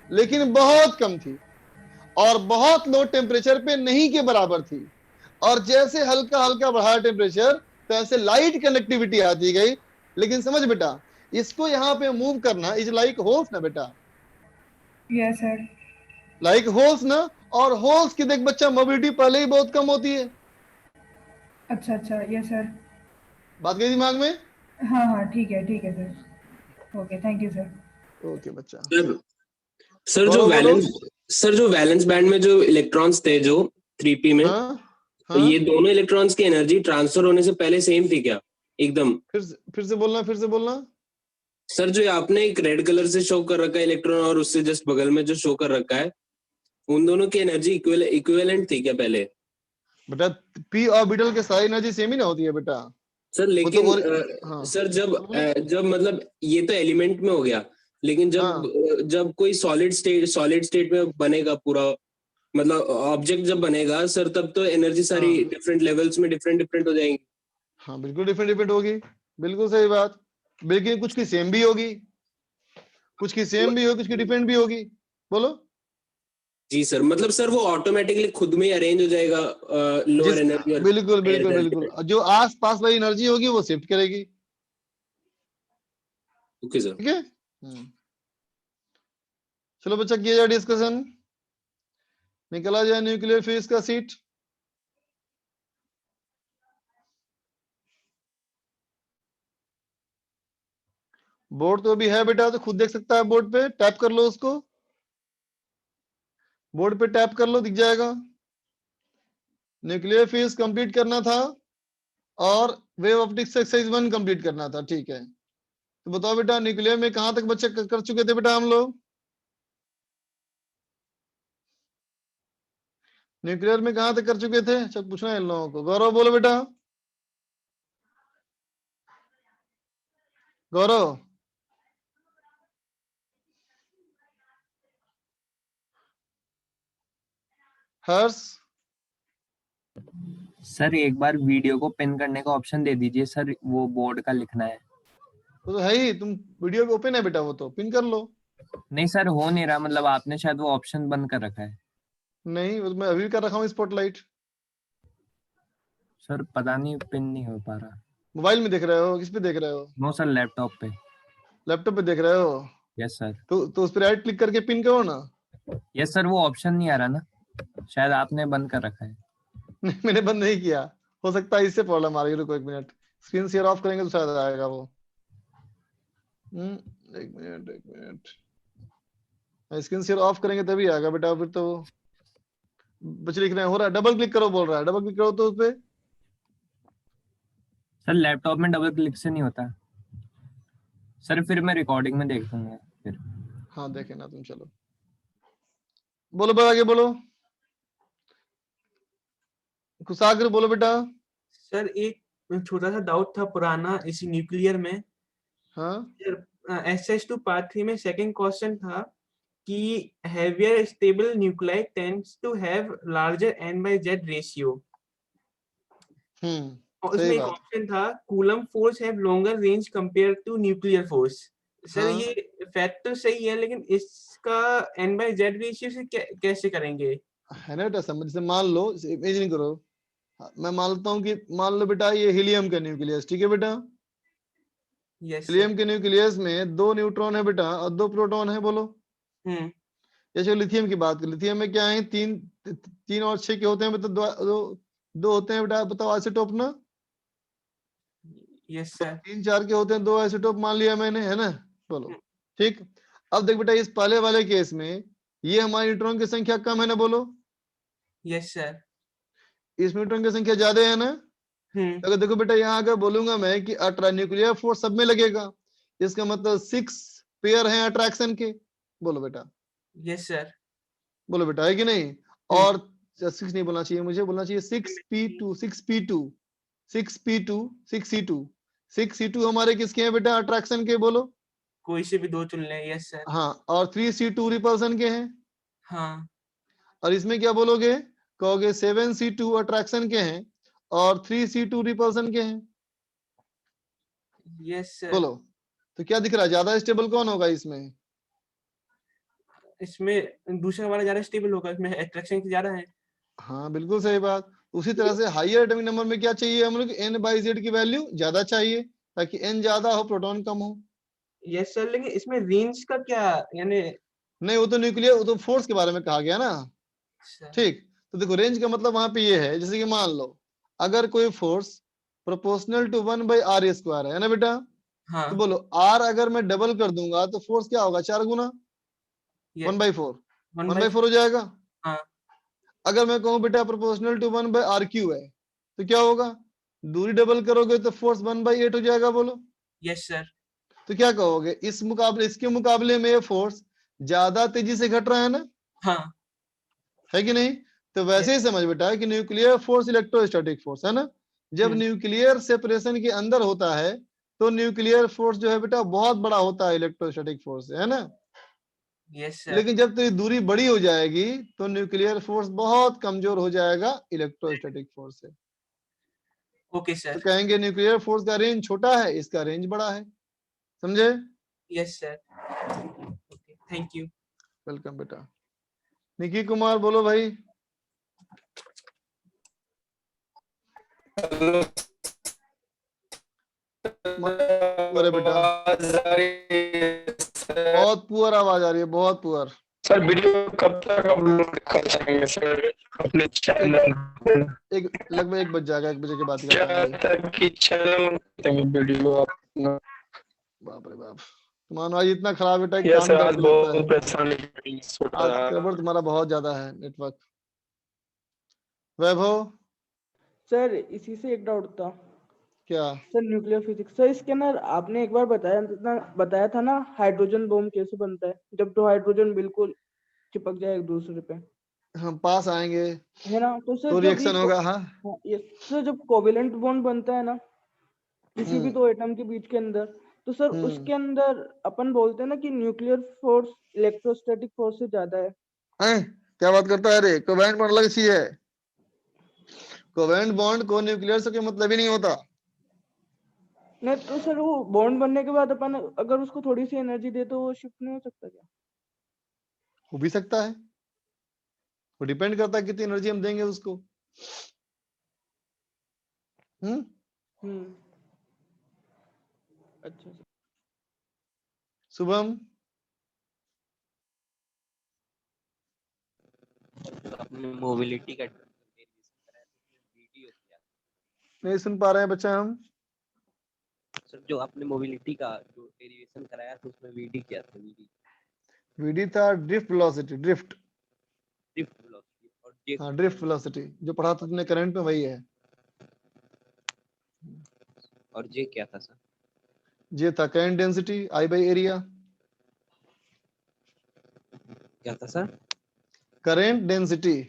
लेकिन बहुत कम थी, और बहुत लो टेम्परेचर पे नहीं के बराबर थी, और जैसे हल्का हल्का बढ़ा टेम्परेचर, तो ऐसे लाइट कंडक्टिविटी आती गई। लेकिन समझ बेटा, इसको यहाँ पे मूव करना इज लाइक होल्स ना बेटा, यस सर, लाइक होल्स ना, और होल्स की देख बच्चा मोबिलिटी पहले ही बहुत कम होती है। अच्छा अच्छा, यस सर, बात गई दिमाग में। हाँ हाँ, ठीक है sir, okay, thank you sir. Okay बच्चा। सर जो वैलेंस सर जो वैलेंस बैंड में जो इलेक्ट्रॉन्स थे जो 3p में, हाँ तो हाँ ये दोनों इलेक्ट्रॉन्स की एनर्जी ट्रांसफर होने से पहले सेम थी क्या एकदम? फिर से बोलना। सर जो आपने एक रेड कलर से शो कर रखा है इलेक्ट्रॉन और उससे जस्ट बगल में जो शो कर रखा है, उन दोनों की एनर्जी इक्विवेलेंट थी क्या पहले? बेटा p ऑर्बिटल के सारी एनर्जी सेम ही ना होती है बेटा। सर वो लेकिन तो हाँ सर जब बोलो। जब मतलब ये तो एलिमेंट में हो गया, लेकिन जब हाँ जब कोई सॉलिड स्टेट में बनेगा पूरा, मतलब ऑब्जेक्ट जब बनेगा सर, तब तो एनर्जी सारी हाँ डिफरेंट लेवल्स में डिफरेंट हो जाएंगी। हाँ बिल्कुल डिफरेंट होगी, बिल्कुल सही बात। लेकिन कुछ की सेम भी होगी, कुछ की डिफरेंट भी होगी। बोलो। जी सर, मतलब सर वो ऑटोमेटिकली खुद में ही अरेंज हो जाएगा लोअर एनर्जी और बिल्कुल हायर एनर्जी। बिल्कुल जो आस पास वाली एनर्जी होगी वो शिफ्ट करेगी। Okay sir. ठीक है चलो बच्चा किया जाए डिस्कशन, निकला जाए न्यूक्लियर फ्यूज का सीट। बोर्ड तो अभी है बेटा, तो खुद देख सकता है, बोर्ड पे टैप कर लो उसको, बोर्ड पे टैप कर लो, दिख जाएगा। न्यूक्लियर फ्यूज कंप्लीट करना था और वेव ऑप्टिक्स एक्सरसाइज 1 कंप्लीट करना था। ठीक है, तो बताओ बेटा न्यूक्लियर में कहां तक बच्चे कर चुके थे बेटा हम लोग? न्यूक्लियर में कहां तक कर चुके थे? अच्छा पूछना है इन लोगों को। गौरव बोलो बेटा, गौरव। हर्ष। सर एक बार वीडियो को पिन करने का ऑप्शन दे दीजिए सर, वो बोर्ड का लिखना है। तो है ही, तुम वीडियो पे ओपन है बेटा, वो तो पिन कर लो। नहीं सर हो नहीं रहा, मतलब आपने शायद वो ऑप्शन बंद कर रखा है। नहीं वो मैं अभी कर रखा हूँ स्पॉटलाइट। सर पता नहीं पिन नहीं हो पा रहा। मोबाइल में देख रहे हो, किस पे देख रहे हो? नो सर लैपटॉप पे। लैपटॉप पे देख रहे हो? Yes sir. तो उस पर राइट क्लिक करके पिन करो ना। यस सर वो ऑप्शन नहीं आ रहा ना, शायद आपने बंद कर रखा है। नहीं मैंने बंद नहीं किया, हो सकता है इससे प्रॉब्लम आ रही है। रुको एक मिनट, स्क्रीन शेयर ऑफ करेंगे तो शायद आएगा वो। एक मिनट, स्क्रीन शेयर ऑफ करेंगे तभी आएगा बेटा। फिर तो बच्चे लिख रहे हैं हो रहा है, डबल क्लिक करो बोल रहा है, डबल क्लिक करो तो उस पे। सर लैपटॉप में डबल क्लिक से नहीं होता सर, फिर मैं रिकॉर्डिंग में देख लूंगा फिर। हाँ देखे ना तुम, चलो बोलो बेटा, आगे बोलो। कुशाग्र बोलो बेटा। सर एक छोटा सा डाउट था पुराना इसी न्यूक्लियर में। हाँ SS2 पार्ट 3 में सेकंड क्वेश्चन था कि heavier stable nuclei tends to have larger n/z ratio। और उसमें सही एक बात। ऑप्शन था Coulomb force have longer range compare to nuclear force. Sir हाँ। ये फैक्ट तो सही है, लेकिन इसका n/z रेशियो से कैसे करेंगे? है ना बेटा समझ से, मान लो इमेजिन करो। मैं मानता हूँ कि मान लो बेटा ये हीलियम का न्यूक्लियस, ठीक है बेटा? यस हीलियम के न्यूक्लियस में 2 न्यूट्रॉन है बेटा और 2 प्रोटॉन है। बोलो। जैसे लिथियम की बात करें, लिथियम में क्या है, 3 और 6 के होते हैं, मतलब दो होते हैं बेटा। बताओ आइसोटोप ना। Yes sir. 3 4 के होते हैं, 2 आइसोटोप मान लिया मैंने, है ना? बोलो ठीक। अब देख बेटा इस पहले वाले केस में ये हमारी न्यूट्रॉन की संख्या कम है ना? बोलो। Yes sir. इस न्यूट्रॉन की संख्या ज्यादा है ना? अगर देखो बेटा यहाँ अगर बोलूंगा मैं कि न्यूक्लियर फोर्स सब में लगेगा, इसका मतलब 6 पेयर हैं अट्रैक्शन के। बोलो बेटा। Yes sir. बोलो बेटा, है कि नहीं? और 6 नहीं बोलना चाहिए, मुझे बोलना चाहिए 6p2 6p2 6p2 6c2 6c2 हमारे किसके हैं बेटा? अट्रैक्शन के। बोलो। कोई से भी 2 चुन लें। Yes sir. हाँ, और 3c2 रिपल्सन के हैं। हाँ। और इसमें क्या बोलोगे? कहोगे 7c2 अट्रैक्शन के हैं और 3c2 रिपल्सन के हैं। Yes sir. बोलो तो क्या दिख रहा है, ज्यादा स्टेबल कौन होगा इसमें? इसमें दूसरा वाला ज्यादा स्टेबल होगा, इसमें अट्रैक्शन ज्यादा है। हाँ बिल्कुल सही बात। उसी तरह से हाइयर एटॉमिक नंबर में क्या चाहिए हम लोग? n/z की वैल्यू ज्यादा चाहिए, ताकि n ज्यादा हो प्रोटॉन कम हो। यस सर, लेकिन इसमें रेंज का क्या, यानी नहीं वो तो न्यूक्लियर, वो तो फोर्स के बारे में कहा गया ना। ठीक, तो देखो रेंज का मतलब वहां पे ये है, जैसे कि मान लो अगर कोई फोर्स प्रोपोर्शनल टू 1/r² है ना बेटा? हाँ। तो बोलो r अगर मैं डबल कर दूंगा तो फोर्स क्या होगा? 4 गुना 1/4। 1 by 4 हो जाएगा। हाँ। अगर मैं कहूँ बेटा प्रोपोर्शनल टू 1 by r³ है तो क्या होगा, दूरी डबल करोगे तो फोर्स 1 by 8 हो जाएगा। बोलो यस सर। तो क्या कहोगे, इस मुकाबले इसके मुकाबले में फोर्स ज्यादा तेजी से घट रहा है ना, हाँ। है कि नहीं। तो वैसे ही समझ बेटा कि न्यूक्लियर फोर्स इलेक्ट्रोस्टैटिक फोर्स है ना। जब न्यूक्लियर सेपरेशन के अंदर होता है तो न्यूक्लियर फोर्स जो है बेटा बहुत बड़ा होता है इलेक्ट्रोस्टैटिक फोर्स से, है ना। Yes sir. लेकिन जब तेरी दूरी बड़ी हो जाएगी तो न्यूक्लियर फोर्स बहुत कमजोर हो जाएगा इलेक्ट्रोस्टैटिक फोर्स से। ओके तो सर। कहेंगे न्यूक्लियर फोर्स का रेंज छोटा है, इसका रेंज बड़ा है। समझे। Yes sir. Okay, thank you. Welcome बेटा। निकी कुमार बोलो भाई। अरे बेटा बहुत पुअर आवाज आ रही है, बहुत पुअर। सर वीडियो कब तक अपलोड कर जाएंगे सर अपने चैनल पे? एक लगभग 1 बज जाएगा, 1 बजे के बाद क्या कर पाएंगे। तक की चैनल वीडियो अपना? बाप रे बाप, तुम्हारा आज इतना खराब बेटा एक यस कान सर, दर्द आज लगता है। बहुत परेशानी होता आज है। गड़बड़ तुम्हारा बहुत ज्यादा है नेटवर्क। वैभव सर इसी से एक डाउट था। क्या? सर न्यूक्लियर फिजिक्स सर, इसके अंदर आपने एक बार बताया था ना हाइड्रोजन बम कैसे बनता है, जब दो हाइड्रोजन बिल्कुल चिपक जाए एक दूसरे पे, हम पास आएंगे है ना। तो सर तो जब रिएक्शन होगा। हाँ ये सर जब कोवेलेंट बॉन्ड बनता है ना किसी भी दो एटम के बीच के अंदर, तो सर उसके अंदर अपन बोलते हैं ना कि न्यूक्लियर फोर्स इलेक्ट्रोस्टैटिक फोर्स से ज्यादा है। क्या बात करता है रे, कोवेलेंट बॉन्ड अलग चीज है। कोवेलेंट बॉन्ड को न्यूक्लियर से कोई मतलब ही नहीं होता। नहीं तो सर वो बॉन्ड बनने के बाद अपन अगर उसको थोड़ी सी एनर्जी दे तो वो शिफ्ट नहीं हो सकता क्या? हो भी सकता है, वो डिपेंड करता है कितनी एनर्जी हम देंगे उसको। अच्छा सर। शुभम मोबिलिटी का नहीं सुन पा रहे हैं बच्चा हम। सर जो आपने मोबिलिटी का जो डेरिवेशन कराया था उसमें वीडी क्या था? वीडी था ड्रिफ्ट वेलोसिटी। ड्रिफ्ट वेलोसिटी और जे। हाँ ड्रिफ्ट वेलोसिटी जो पढ़ा था तुमने करंट में वही है। और जे क्या था सर? जे था current density I by area. क्या था सर? Current density.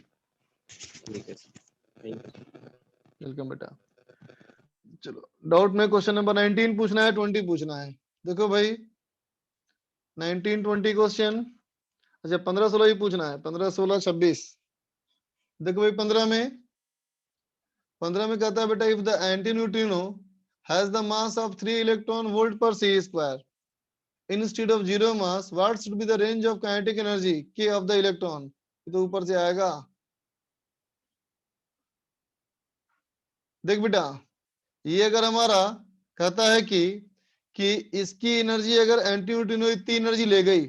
ठीक है सर, वेलकम बेटा। चलो डाउट में क्वेश्चन नंबर 19 पूछना है 20 पूछना है। देखो भाई 19 20 क्वेश्चन, अच्छा 15 16 ही पूछना है। 15 16 26। देखो भाई 15 में कहता है बेटा if the anti neutrino has the mass of 3 electron volt per c square instead of 0 mass what should be the range of kinetic energy K of the electron. तो ऊपर से आएगा। देख बेटा ये अगर हमारा कहता है कि इसकी एनर्जी अगर एंटी न्यूट्रिनो इतनी एनर्जी ले गई,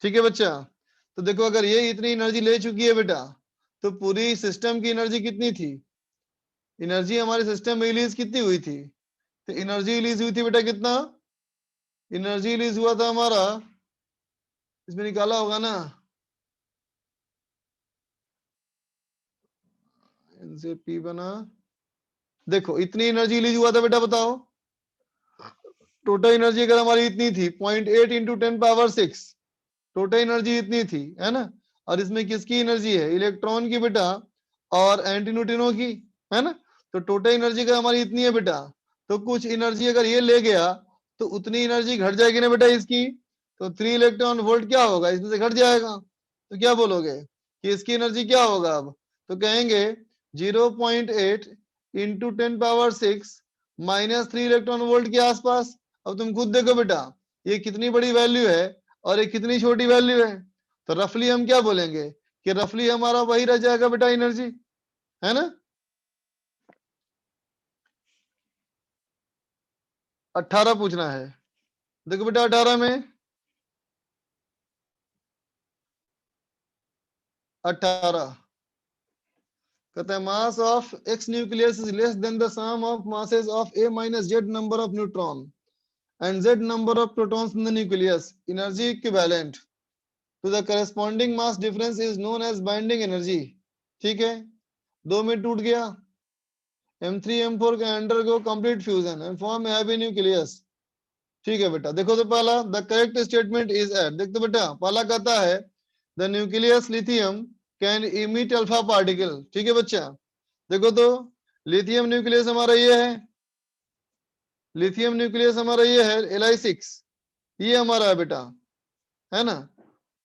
ठीक है बच्चा, तो देखो अगर ये इतनी एनर्जी ले चुकी है बेटा तो पूरी सिस्टम की एनर्जी कितनी थी? एनर्जी हमारे सिस्टम में रिलीज कितनी हुई थी? तो एनर्जी रिलीज हुई थी बेटा कितना? एनर्जी रिलीज हुआ था हमारा, इसमें निकाला होगा ना, इनसे पी बना। देखो इतनी एनर्जी रिलीज हुआ था बेटा, बताओ टोटल एनर्जी अगर हमारी इतनी थी 0.8 इंटू 10 पावर 6 टोटल एनर्जी इतनी थी, है ना। और इसमें किसकी एनर्जी है? इलेक्ट्रॉन की बेटा और एंटी न्यूट्रिनो की, है ना। तो टोटल एनर्जी अगर हमारी इतनी है बेटा तो कुछ एनर्जी अगर ये ले गया तो उतनी एनर्जी घट जाएगी ना बेटा इसकी। तो 3 इलेक्ट्रॉन वोल्ट क्या होगा, इसमें से घट जाएगा। तो क्या बोलोगे कि इसकी एनर्जी क्या होगा? अब तो कहेंगे 0.8 into 10 power 6 minus 3 electron volt के आसपास। अब तुम खुद देखो बेटा ये कितनी बड़ी वैल्यू है और ये कितनी छोटी वैल्यू है। तो रफली हम क्या बोलेंगे कि रफली हमारा वही रह जाएगा बेटा एनर्जी, है ना। 18 पूछना है। देखो बेटा 18 में 18 कहता है mass of X nucleus is less than the sum of masses of A minus Z number of neutron and z number of protons in the nucleus, energy equivalent to the corresponding mass difference is known as binding energy. ठीक है, 2 में टूट गया, M3 M4 can undergo complete fusion and form a heavy nucleus. ठीक है बेटा, देखो तो पहला the correct statement is at, देख तो बेटा पहला कहता है the nucleus lithium can emit alpha particle. ठीक है बच्चा, देखो तो लिथियम न्यूक्लियस हमारा ये है, लिथियम न्यूक्लियस हमारा ये है Li6, ये हमारा है बेटा, है ना,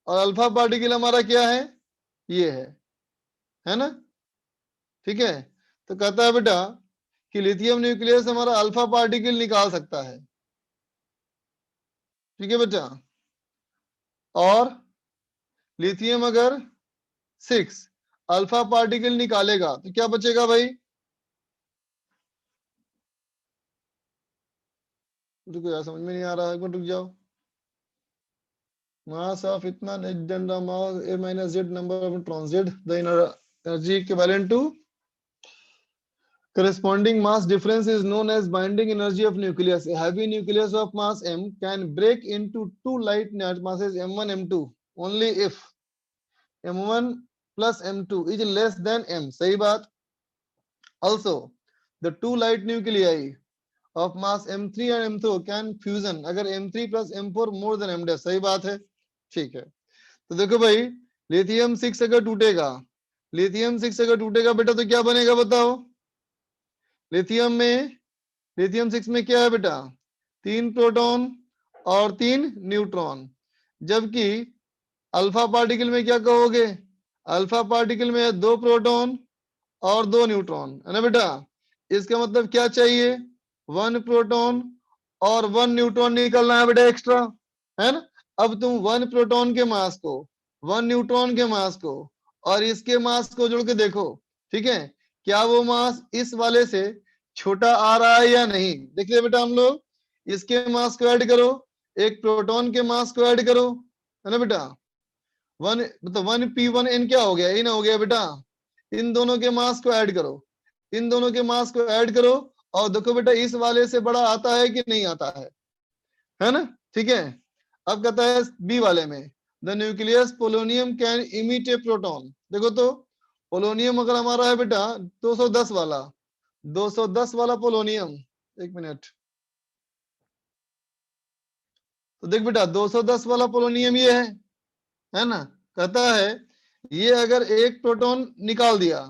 और अल्फा पार्टिकल हमारा क्या है, ये है ना, ठीक है। तो कहता है बेटा कि लिथियम न्यूक्लियस हमारा अल्फा पार्टिकल निकाल सकता है, ठीक है बेटा, और लिथियम अगर 6 अल्फा पार्टिकल निकालेगा तो क्या बचेगा भाई, रुको यार समझ में नहीं आ रहा है, एक मिनट रुक जाओ। मास ऑफ इतना मास a minus z number of neutrons, z the energy equivalent to corresponding mass difference is known as binding energy of nucleus. A heavy nucleus of mass m can break into two light net masses m1 m2 only if m1 plus m2 is less than m. सही बात। Also the two light nuclei of mass m3 and m2 can fusion अगर m3 plus m4 more than m dash, सही बात है, ठीक है। तो देखो भाई लिथियम 6 अगर टूटेगा, लिथियम 6 अगर टूटेगा बेटा तो क्या बनेगा बताओ, लिथियम 6 में क्या है बेटा, 3 प्रोटॉन और 3 न्यूट्रॉन, जबकि अल्फा पार्टिकल में क्या कहोगे, अल्फा पार्टिकल में 2 प्रोटॉन और 2 न्यूट्रॉन, है ना बेटा। इसका मतलब क्या चाहिए, 1 प्रोटॉन और 1 न्यूट्रॉन निकलना है बेटा एक्स्ट्रा, है ना। अब तुम 1 प्रोटॉन के मास को, 1 न्यूट्रॉन के मास को और इसके मास को जोड़ के देखो, ठीक है, क्या वो मास इस वाले से छोटा आ रहा है या नहीं। देखिए बेटा हम लोग इसके मास को ऐड करो, एक प्रोटॉन के मास को ऐड करो, है ना बेटा, 1 मतलब 1p1n क्या हो गया, इन हो गया बेटा, इन दोनों के मास को ऐड करो, इन दोनों के मास को ऐड करो और देखो बेटा इस वाले से बड़ा आता है कि नहीं आता है ना, ठीक है। अब कहता है बी वाले में the nucleus polonium can emit A proton, देखो तो पोलोनियम अगर हमारा है बेटा 210 वाला, 210 वाला पोलोनियम, एक मिनट, तो देख बेटा 210 वाला पोलोनियम ये है ना, कहता है ये अगर एक प्रोटॉन निकाल दिया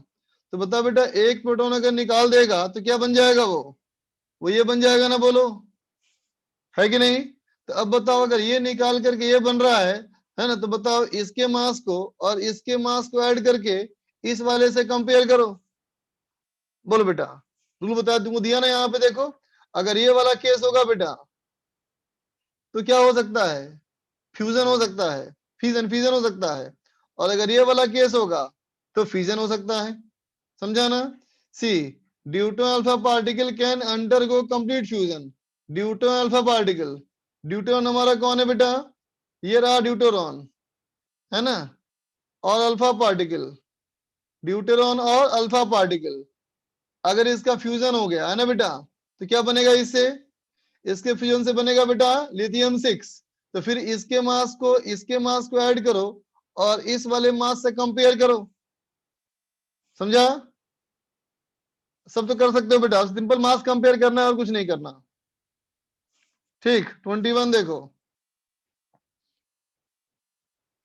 तो बता बेटा एक प्रोटॉन अगर निकाल देगा तो क्या बन जाएगा, वो ये बन जाएगा ना, बोलो है कि नहीं। तो अब बताओ अगर ये निकाल करके ये बन रहा है ना, तो बताओ इसके मास को और इसके मास को ऐड करके इस वाले से कंपेयर करो, बोलो बेटा, रूल बता तुमको दिया ना यहाँ पे, देखो अगर ये वाला केस होगा बेटा तो क्या हो सकता है, फ्यूजन हो सकता है, फिजन हो सकता है, और अगर ये वाला केस होगा तो फिजन हो सकता है, समझा ना। C deuteron alpha particle can undergo complete fusion, deuteron alpha particle, deuteron हमारा कौन है बेटा, ये रहा ड्यूटोरॉन, है ना, और अल्फा पार्टिकल, ड्यूटोरॉन और अल्फा पार्टिकल, अगर इसका फ्यूजन हो गया है ना बेटा तो क्या बनेगा, इससे इसके फ्यूजन से बनेगा बेटा लिथियम 6, तो फिर इसके मास को ऐड करो और इस वाले मास से कंपेयर करो, समझा। सब तो कर सकते हो बेटा, सिंपल मास कंपेयर करना है और कुछ नहीं करना, ठीक। 21 देखो,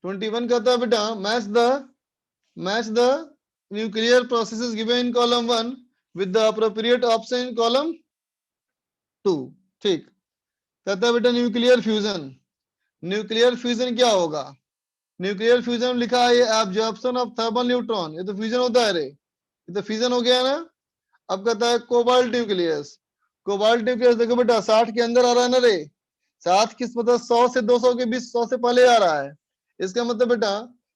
21 कहता है बेटा match the nuclear processes given in column 1 with the appropriate option in column 2, ठीक। कहता है बेटा न्यूक्लियर फ्यूजन क्या होगा, न्यूक्लियर फ्यूजन लिखा है एब्जॉर्प्शन ऑफ थर्मल न्यूट्रॉन, ये तो फ्यूजन होता है रे, ये तो फ्यूजन हो गया ना। अब कहता है कोबाल्ट न्यूक्लियस देखो बेटा 60 के अंदर आ रहा है ना रे, 7 किस मतलब 100 से 200 के बीच, 100 से पहले आ रहा है, इसका मतलब बेटा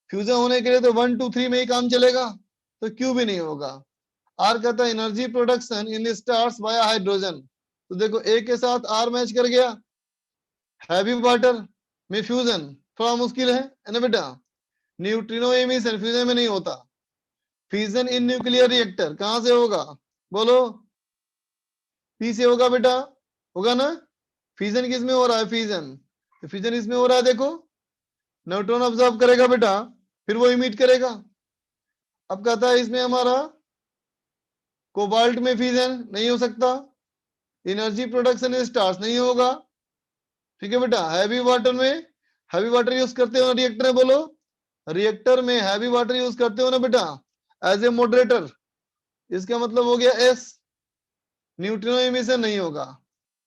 फ्यूजन होने के लिए तो 1 2 3 में ही काम चलेगा, तो क्यू भी नहीं होगा। आर कहता है energy production in stars via hydrogen, तो देखो ए के साथ आर मैच कर गया, हैवी वाटर में फ्यूजन थोड़ा मुश्किल है ना बेटा। न्यूट्रिनो एमिशन फ्यूजन में नहीं होता, फ्यूजन इन न्यूक्लियर रिएक्टर कहां से होगा, बोलो पी से होगा बेटा, होगा ना। फ्यूजन किस में हो रहा है, फ्यूजन इसमें हो रहा है, देखो न्यूट्रॉन ऑब्जर्व करेगा बेटा, फिर वो इमिट करेगा। अब कहता है इसमें हमारा कोबाल्ट में फ्यूजन नहीं हो सकता, एनर्जी प्रोडक्शन स्टार्स नहीं होगा, ठीक है बेटा। हैवी वाटर में हैवी वाटर यूज करते हो ना रिएक्टर में, बोलो रिएक्टर में हैवी वाटर यूज करते हो ना बेटा एज ए मॉडरेटर, इसका मतलब हो गया एस, न्यूट्रिनो इमिशन नहीं होगा।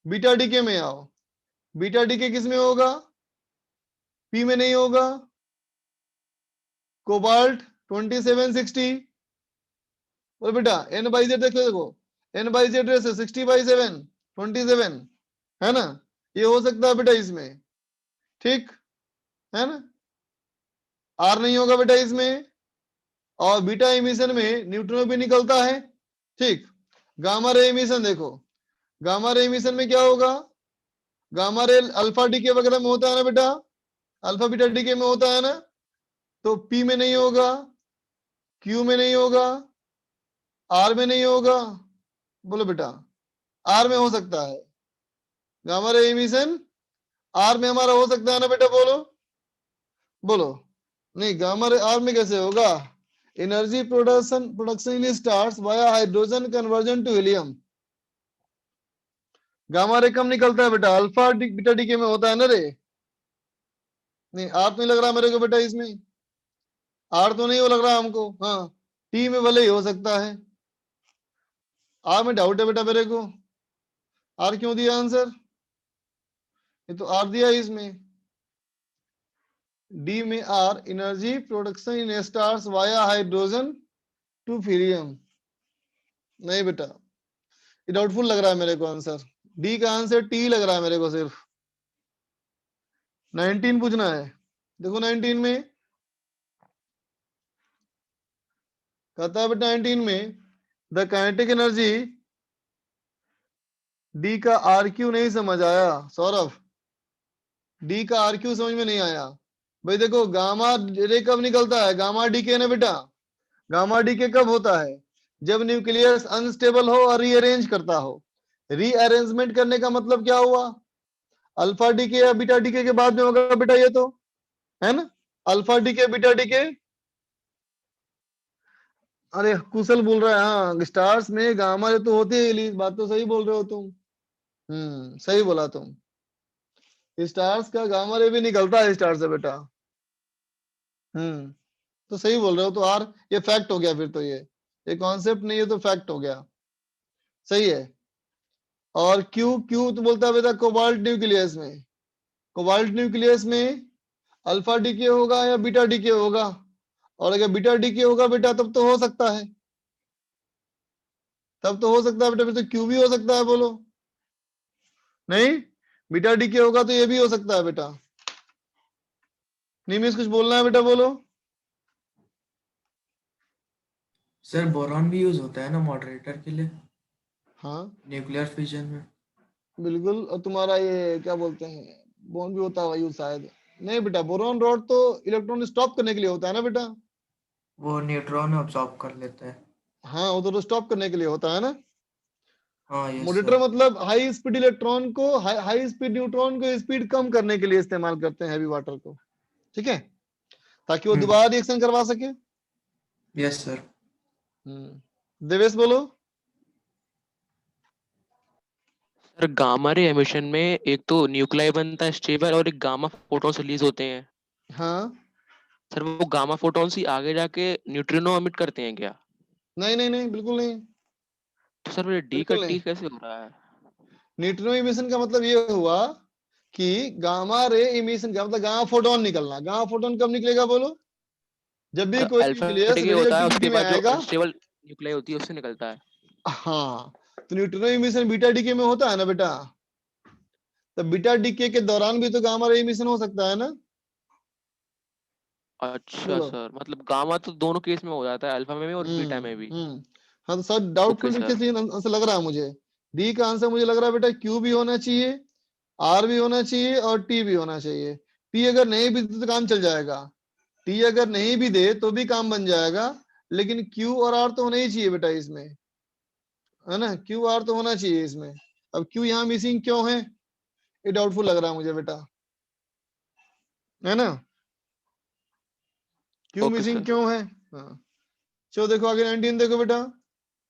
बीटा डीके में आओ, बीटा डीके किस में होगा, पी में नहीं होगा। कोबाल्ट 2760, बोल बेटा एन बाई जेड देखो, एन बाई जेड रेस 60/7 27 है ना, ये हो सकता है बेटा इसमें, ठीक है ना। आर नहीं होगा बेटा इसमें, और बीटा इमिशन में न्यूट्रिनो भी निकलता है, ठीक। गामा रे इमिशन देखो, गामा रे इमिशन में क्या होगा, गामा रे अल्फा डीके वगैरह में होता है ना बेटा, अल्फा बीटा डीके में होता है ना, तो पी में नहीं होगा, क्यू में नहीं होगा, आर में नहीं होगा, बोलो बेटा आर में हो सकता है। गामा रे इमिशन आर में हमारा हो सकता है ना बेटा, बोलो बोलो। नहीं गामा रे आर में कैसे होगा, energy production in stars via hydrogen conversion to helium. Gamma ray कम निकलता है बेटा, अल्फा बीटा डीके में होता है ना रे। नहीं आर तो नहीं लग रहा मेरे को बेटा इसमें, आर तो नहीं हो लग रहा हमको, हाँ टी में भले ही हो सकता है, आर में डाउट है बेटा मेरे को। आर क्यों दिया आंसर, ये तो आर दिया है इसमें। डी में R, energy production in stars via hydrogen to helium, नहीं बेटा ये डाउटफुल लग रहा है मेरे को आंसर। डी का आंसर टी लग रहा है मेरे को सिर्फ। 19 पूछना है, देखो 19 में कहता है बेटा 19 में द काइनेटिक एनर्जी, डी का आर क्यू नहीं समझ आया सौरभ, डी का आर क्यू समझ में नहीं आया भाई। देखो गामा रे कब निकलता है, गामा डी के ना बेटा, गामा डी के कब होता है, जब न्यूक्लियस अनस्टेबल हो और रीअरेंज करता हो। रीअरेंजमेंट करने का मतलब क्या हुआ, अल्फा डी के या बीटा डी के बाद में होगा बेटा, ये तो है ना, अल्फा डी के बीटा डी के। अरे कुशल बोल रहा है, हाँ स्टार्स में गामा रे तो होती है, बात तो सही बोल रहे हो तुम, सही बोला तुम। स्टार्स का गामा रे भी निकलता है स्टार से बेटा, तो सही बोल रहे हो। तो आर ये फैक्ट हो गया, फिर तो ये कॉन्सेप्ट नहीं है तो फैक्ट हो गया, सही है। और क्यू, क्यू तो बोलता है बेटा कोबाल्ट न्यूक्लियस में, कोबाल्ट न्यूक्लियस में अल्फा डीके होगा या बीटा डीके होगा, और अगर बीटा डीके होगा बेटा तब तो हो सकता है, तब तो हो सकता है बेटा, फिर तो क्यू भी हो सकता है, बोलो नहीं बीटा डीके होगा तो ये भी हो सकता है बेटा। निमिष कुछ बोलना है बेटा, बोलो। सर बोरॉन भी यूज होता है ना मॉडरेटर के लिए, हाँ न्यूक्लियर फिजन में। बिल्कुल, और तुम्हारा ये क्या बोलते हैं बोन भी होता है शायद, नहीं बेटा बोरॉन रॉड तो इलेक्ट्रॉन स्टॉप करने के लिए होता है ना बेटा, वो न्यूट्रॉन अब्सॉर्ब कर लेता है। हाँ वो तो स्टॉप करने के लिए होता है ना। हाँ यस मॉनिटर सर। मतलब हाई स्पीड इलेक्ट्रॉन को, हाई स्पीड न्यूट्रॉन को स्पीड कम करने के लिए इस्तेमाल करते हैं हैवी वाटर को, ठीक है, ताकि वो दोबारा रिएक्शन करवा सके। Yes sir. देवेश बोलो। सर गामा रे एमिशन में एक तो न्यूक्लाई बनता है स्टेबल, और एक गामा फोटॉन्स रिलीज होते हैं। हाँ सर वो गामा फोटॉन्स ही आगे जाके न्यूट्रिनो एमिट करते हैं क्या? नहीं नहीं नहीं बिल्कुल नहीं, तो सर मेरे डी का बिल्कुल टी नहीं। कैसे हो रहा है? न्यूट्रिनो इमिशन का मतलब ये हुआ कि गामा रे इमिशन का मतलब गामा फोटोन निकलना। गामा फोटोन कब निकलेगा बोलो, जब भी कोई अल्फा न्यूक्लियस डीके होता है, रेडियोएक्टिविटी उसके में बाद जो आएगा। अनस्टेबल न्यूक्लाई होती है उससे निकलता है। हाँ तो न्यूट्रिनो इमिशन बीटा डीके में होता है ना बेटा, तो बीटा डीके के दौरान भी तो गामा रे इमिशन हो सकता है ना। अच्छा बोलो। सर, मतलब गामा तो दोनों केस में हो जाता है, अल्फा में भी और बीटा में भी। हाँ तो सर ओके डाउटफुल सर। तरीके से आंसर लग रहा है मुझे। डी का आंसर मुझे लग रहा है बेटा क्यू भी होना चाहिए, आर भी होना चाहिए और टी भी होना चाहिए। टी अगर नहीं भी दे तो काम चल जाएगा, टी अगर नहीं भी दे तो भी काम बन जाएगा, लेकिन क्यू और आर तो होना ही चाहिए बेटा इसमें, है ना, क्यू आर तो होना चाहिए इसमें। अब क्यू यहाँ मिसिंग क्यों है, ये डाउटफुल लग रहा है मुझे बेटा, है ना। क्यों ओके मिसिंग सर। क्यों है? हाँ चलो देखो आगे 19 देखो बेटा।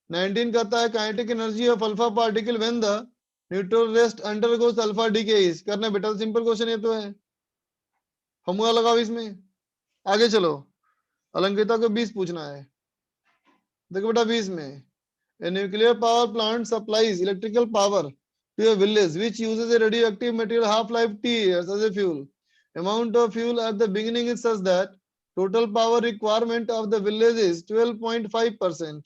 19 कहता है kinetic energy of alpha particle when the neutral rest undergoes alpha decays. करना बेटा, सिंपल क्वेश्चन ये तो है, फॉर्मूला लगाओ इसमें। आगे चलो, अलंकृता को 20 पूछना है। देखो बेटा 20 में, a nuclear power plant supplies electrical power to a village which uses a radioactive material half life T years as a fuel. Amount of fuel at the beginning is such that total power requirement of the village is 12.5%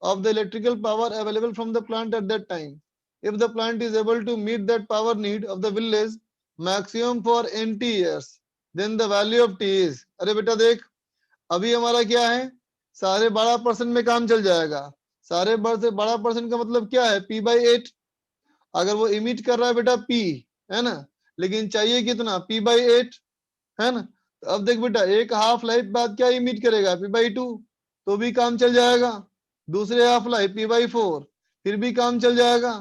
of the electrical power available from the plant at that time. If the plant is able to meet that power need of the village maximum for NT years, then the value of T is। अरे बेटा देख, अभी हमारा क्या है, सारे 12% में काम चल जाएगा। सारे से बड़ा परसेंट का मतलब क्या है, P/8। अगर वो इमिट कर रहा है बेटा P, है ना, लेकिन चाहिए कितना, P/8, है ना। तो अब देख बेटा, एक हाफ लाइफ बाद क्या इमिट करेगा, P/2, तो भी काम चल जाएगा। दूसरे हाफ लाइफ P/4, फिर भी काम चल जाएगा।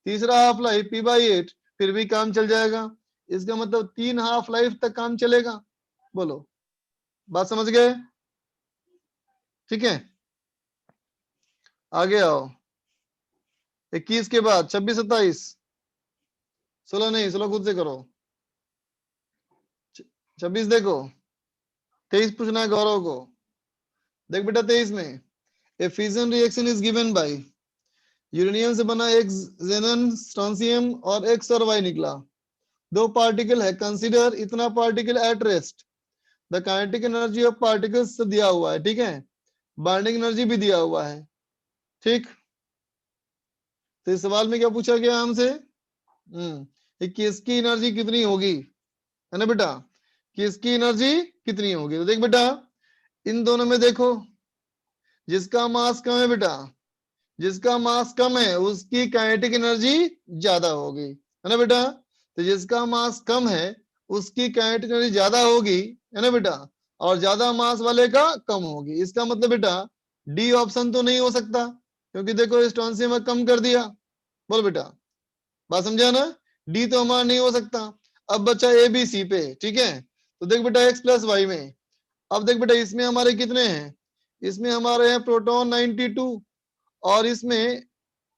तीसरा हाफ लाइफ P/8, फिर भी काम चल जाएगा। इसका मतलब 3 हाफ लाइफ तक काम चलेगा। बोलो, बात समझ गए? ठीक है, आगे आओ। 21 के बाद 26, 27, 16 नहीं, 16 खुद से करो। 26 देखो, 23 पूछना है गौरव को। देख बेटा 23 में, a fission reaction is given by, uranium से बना एक जेनन स्ट्रोंसियम और एक और वाई निकला। 2 पार्टिकल है, कंसीडर इतना particle at rest. The kinetic energy of particles दिया हुआ है, ठीक है, बाइंडिंग एनर्जी भी दिया हुआ है, ठीक। तो इस सवाल में क्या पूछा गया हमसे, किसकी एनर्जी कितनी होगी, है ना बेटा, किसकी एनर्जी कितनी होगी। तो देख बेटा, इन दोनों में देखो, जिसका मास कम है बेटा, जिसका मास कम है उसकी काइनेटिक एनर्जी ज्यादा होगी, है ना बेटा। तो जिसका मास कम है उसकी काइनेटिक एनर्जी ज्यादा होगी, है ना बेटा, और ज्यादा मास वाले का कम होगी। इसका मतलब बेटा डी ऑप्शन तो नहीं हो सकता, क्योंकि देखो स्ट्रोंसियम में कम कर दिया। बोल बेटा, बात समझा ना, डी तो हमारा नहीं हो सकता। अब बचा ए बी सी पे, ठीक है। तो देख बेटा x प्लस वाई में, अब देख बेटा इसमें हमारे कितने हैं, इसमें हमारे हैं प्रोटॉन 92 और इसमें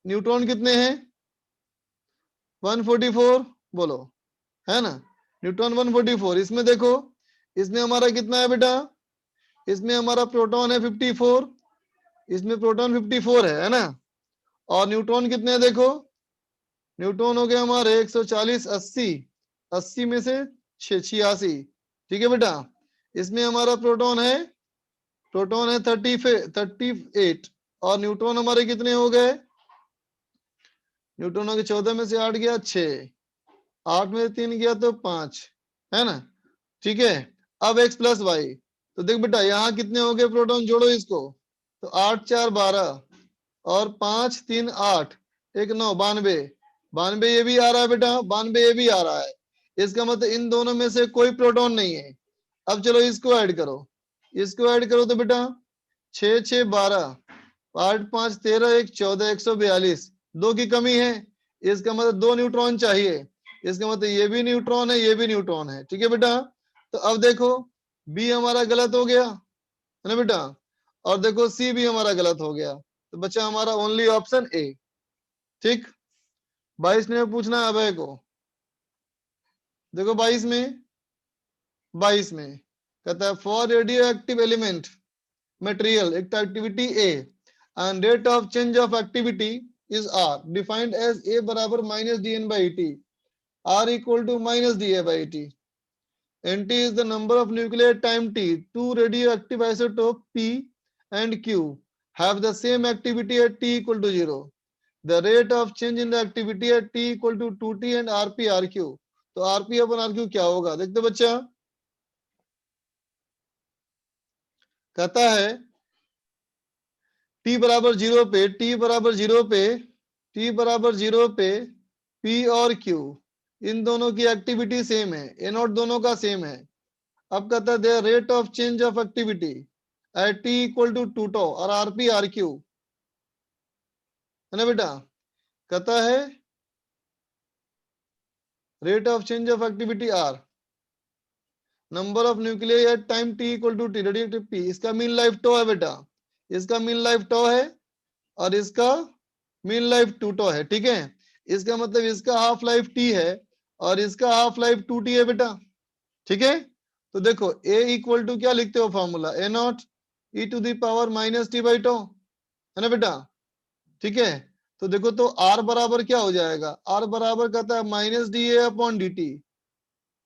न्यूट्रॉन कितने हैं 144। बोलो, है ना, न्यूट्रॉन 144। इसमें देखो, इसमें हमारा कितना है बेटा, इसमें हमारा प्रोटॉन है 54, इसमें प्रोटॉन 54 है ना, और न्यूट्रॉन कितने हैं देखो, न्यूट्रॉन हो गए हमारे 140, 80 में से 86, ठीक है बेटा। इसमें हमारा प्रोटॉन है 38 और न्यूट्रॉन हमारे कितने हो गए, न्यूट्रॉन हो गए 14 में से 8 गया 6, 8 में से 3 गया तो 5, है ना, ठीक है। अब x प्लस वाई, तो देख बेटा यहाँ कितने हो गए प्रोटॉन, जोड़ो इसको, तो 8 4 12 और 5 3 8 1 9 92, 92 ये भी आ रहा है बेटा, 92 ये भी आ रहा है। इसका मतलब इन दोनों में से कोई प्रोटॉन नहीं है। अब चलो इसको ऐड करो, इसको ऐड करो तो बेटा 6 6 12 8 5 13 1 14 142, 2 की कमी है। इसका मतलब 2 न्यूट्रॉन चाहिए। इसका मतलब ये भी न्यूट्रॉन है, ये भी न्यूट्रॉन है, ठीक है बेटा। तो अब देखो बी हमारा गलत हो गया, है ना बेटा, और देखो सी भी हमारा गलत हो गया, तो बचा हमारा ओनली ऑप्शन ए, ठीक। 22 में पूछना है अभय को। देखो 22 में कहता है for radioactive element material activity A and rate of change of activity is R defined as A बराबर -dn/t, r equal to -da/t, nt is the number of nuclear time t, two radioactive isotope p and q have the same activity at t equal to 0. The rate of change in the activity at t equal to 2t and rp rq. तो rp अपन rq क्या होगा, देखते बच्चा। कहता है t बराबर 0 पे, t बराबर 0 पे, t बराबर 0 पे p और q इन दोनों की एक्टिविटी सेम है, ए नॉट दोनों का सेम है। अब कहता है their rate of change of activity at t equal to 2 tau और rp rq, है ना बेटा। कहता है rate of change of activity r, number of nuclei at time t equal to T, radioactive p, इसका मीन लाइफ टो है बेटा, इसका मीन लाइफ टो है और इसका मीन लाइफ 2 टो है, ठीक है। इसका मतलब इसका हाफ लाइफ t है और इसका हाफ लाइफ 2t है बेटा, ठीक है। तो देखो a इक्वल टू क्या लिखते हो formula, a naught e to the power minus T by tau, है ना बेटा, ठीक है। तो देखो तो r बराबर क्या हो जाएगा, r बराबर कहता है minus D A upon D T,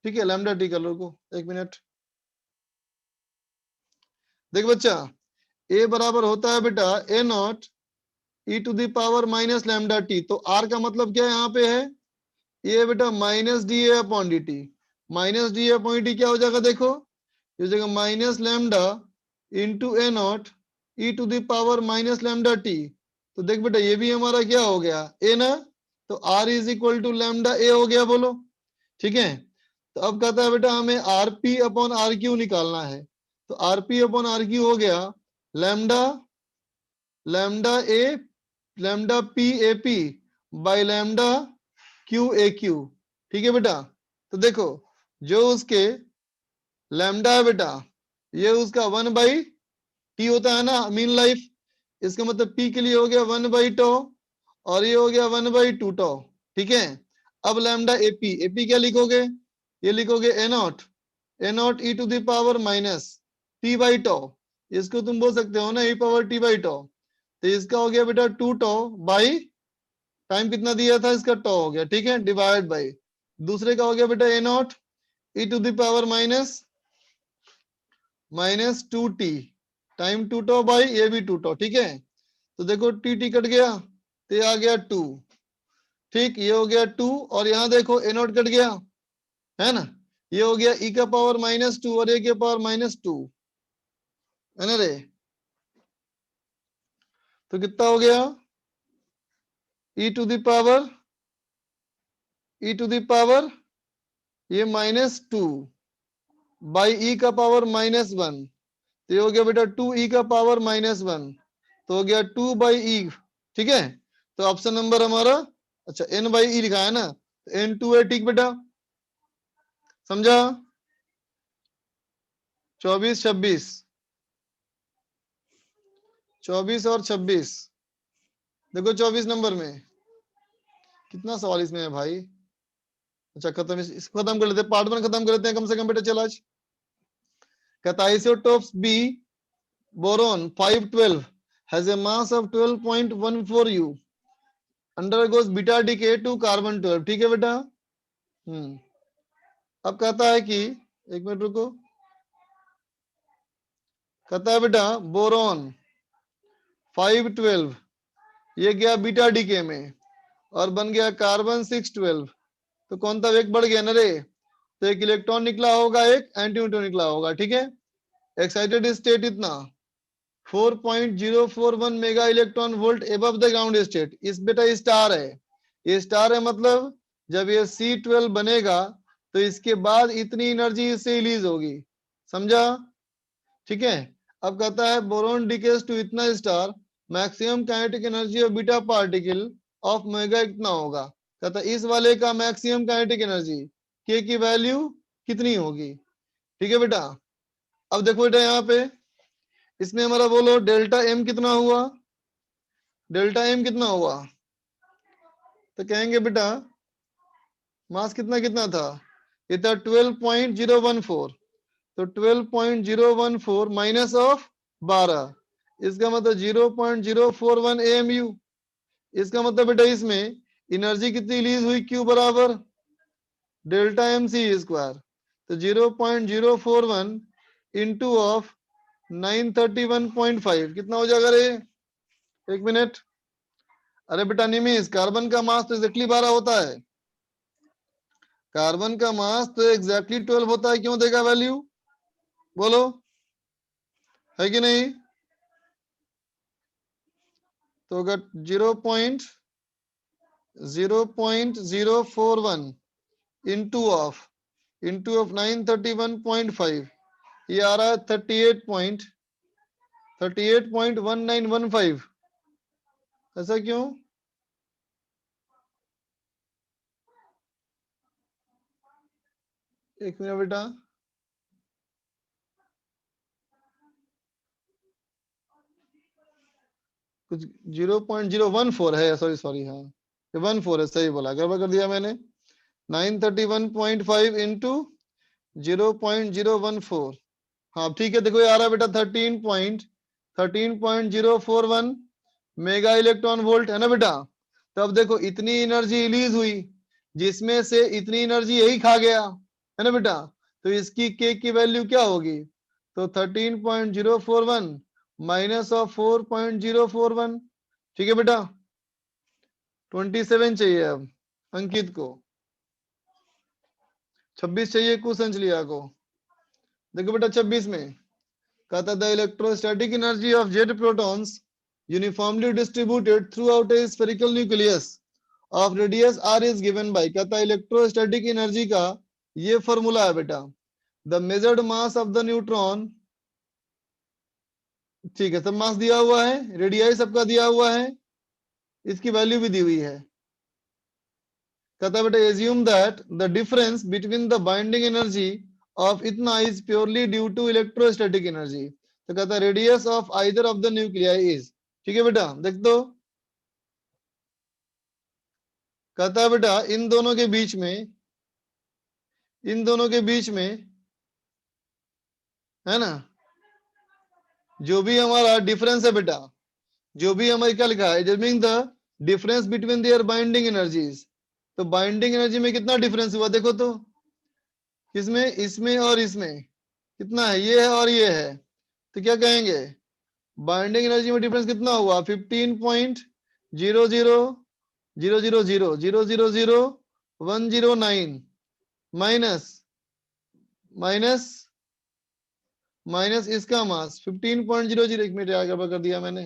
ठीक है। लैम्डा टी कर लो को, एक मिनट। देख बच्चा a बराबर होता है बेटा a naught e to the power minus lambda T, तो r का मतलब क्या यहाँ पे है, ये बेटा minus D A upon D T, minus D A upon D क्या हो जाएगा, देखो ये हो जाएगा minus lambda into A naught E to the power minus lambda T. तो देख बेटा ये भी हमारा क्या हो गया ए ना, तो R is equal to lambda A हो गया, बोलो ठीक है। तो अब कहता है बेटा हमें R P upon R Q निकालना है, तो R P upon R Q हो गया lambda lambda A lambda P A P by lambda Q A Q, ठीक है बेटा। तो देखो जो उसके लैम्डा है बेटा ये उसका 1/t होता है ना मीन लाइफ, इसका मतलब p के लिए हो गया 1/τ और ये हो गया 1/2 टो, ठीक है। अब लैम्डा एपी, एपी क्या लिखोगे, ये लिखोगे A naught E to the power minus T by two, इसको तुम बोल सकते हो ना e power t by two, तो इसका हो गया बेटा 2 टो बाई टाइम कितना दिया था इसका टो हो गया, ठीक है, डिवाइड बाई दूसरे का हो गया बेटा A naught E to the power minus 2t time 2 two by ये भी 2 टो, ठीक है। तो देखो टी टी कट गया तो ये आ गया 2, ठीक, ये हो गया 2 और यहाँ देखो ए नॉट कट गया है ना, ये हो गया e का पावर -2 और ए के पावर -2, है ना रे। तो कितना हो गया e टू द पावर ये -2 बाई e का पावर -1, तो ये हो गया बेटा 2e का पावर -1, तो हो गया 2 बाई ई, ठीक है। तो ऑप्शन नंबर हमारा अच्छा n बाई ई लिखा है ना, तो n2 है, ठीक बेटा, समझा। 24 और 26, देखो 24 नंबर में कितना सवाल इसमें है भाई। अच्छा खत्म, इसको खत्म कर लेते हैं, पार्ट 1 खत्म कर लेते हैं कम से कम बेटा, चल आज। कहता है isotopes B boron 512 has a mass of 12.14 U, undergoes beta decay to carbon 12, ठीक है बेटा। अब कहता है कि एक मिनट रुको, कहता है बेटा बोरॉन 512 ये गया बीटा डीके में और बन गया कार्बन 612, तो कौन सा वेग बढ़ गया ना रे, तो एक इलेक्ट्रॉन निकला होगा एक एंटी न्यूट्रॉन निकला होगा, ठीक है। एक्साइटेड स्टेट इतना 4.041 mega electron volt above the ground state, इस बेटा स्टार है, ये स्टार है मतलब जब ये C12 बनेगा तो इसके बाद इतनी एनर्जी इससे रिलीज होगी, समझा, ठीक है। अब कहता है बोरॉन डिकेज टू इतना star, maximum kinetic energy of beta particle of mega कितना होगा, कहता है इस वाले का मैक्सिमम काइनेटिक एनर्जी के की वैल्यू कितनी होगी, ठीक है बेटा। अब देखो बेटा यहाँ पे इसमें हमारा बोलो डेल्टा एम कितना हुआ, डेल्टा एम कितना हुआ, तो कहेंगे बेटा मास कितना कितना था, ये था 12.014, तो 12.014 माइनस ऑफ 12, इसका मतलब 0.041 AMU, इसका मतलब बेटा इसमें एनर्जी कितनी रिलीज हुई Q बराबर डेल्टा एम सी स्क्वायर, तो 0.041 इंटू ऑफ 931.5 कितना हो जाएगा रे, एक मिनट। अरे बेटा निमिष कार्बन का मास तो एग्जैक्टली 12 होता है, कार्बन का मास तो एग्जैक्टली 12 होता है, क्यों देगा वैल्यू बोलो, है कि नहीं। तो अगर 0.041 इंटू ऑफ 931.5 ये आ रहा है 38.1915, ऐसा क्यों, एक मिनट बेटा कुछ 0.014 है, सॉरी सॉरी, हाँ 14 है, सही बोला, गड़बड़ कर दिया मैंने। 931.5 इंटू 0.014, हाँ ठीक है। देखो ये आ रहा है बेटा 13.041 मेगा इलेक्ट्रॉन वोल्ट, है ना बेटा। तब देखो इतनी एनर्जी रिलीज हुई, जिसमें से इतनी एनर्जी यही खा गया, है ना बेटा। तो इसकी के की वैल्यू क्या होगी, तो 13.041 माइनस ऑफ 4.041, ठीक है बेटा। 27 चाहिए अब अंकित को, 26 चाहिए कुछ अंजलिया को। देखो बेटा 26 में कहता the electrostatic energy of Z protons uniformly distributed throughout a spherical nucleus of radius R is given by, कहता इलेक्ट्रोस्टैटिक एनर्जी का ये फॉर्मूला है बेटा, the measured mass of the neutron, ठीक है, सब मास दिया हुआ है, रेडियाई सबका दिया हुआ है, इसकी वैल्यू भी दी हुई है। कहता बेटा assume that the difference between the binding energy of इतना is purely due to electrostatic energy, तो कहता radius of either of the nuclei is, ठीक है बेटा। देख दो, कहता है बेटा इन दोनों के बीच में है ना, जो भी हमारा डिफरेंस है बेटा, जो भी हमारे क्या लिखा है, mean the difference between their binding energies, तो बाइंडिंग एनर्जी में कितना डिफरेंस हुआ देखो तो, किसमें, इसमें और इसमें कितना है, ये है और ये है, तो क्या कहेंगे बाइंडिंग एनर्जी में डिफरेंस कितना हुआ 15.00000000109 माइनस इसका मास 15.00, एक मिनट आगे कर दिया मैंने।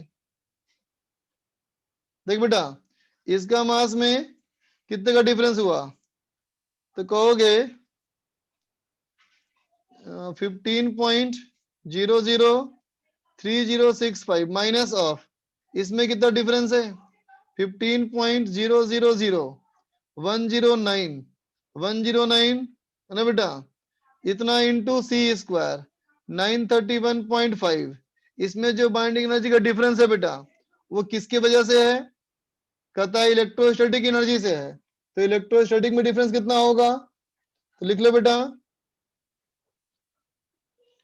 देख बेटा इसका मास में कितने का डिफरेंस हुआ, तो कहोगे 15.003065 माइनस ऑफ इसमें कितना डिफरेंस है 15.000109 है ना बेटा, इतना इंटू सी स्क्वायर 931.5, इसमें जो बाइंडिंग एनर्जी का डिफरेंस है बेटा वो किसकी वजह से है, कहता है इलेक्ट्रोस्टैटिक एनर्जी से है, तो इलेक्ट्रोस्टैटिक में डिफरेंस कितना होगा, तो लिख लो बेटा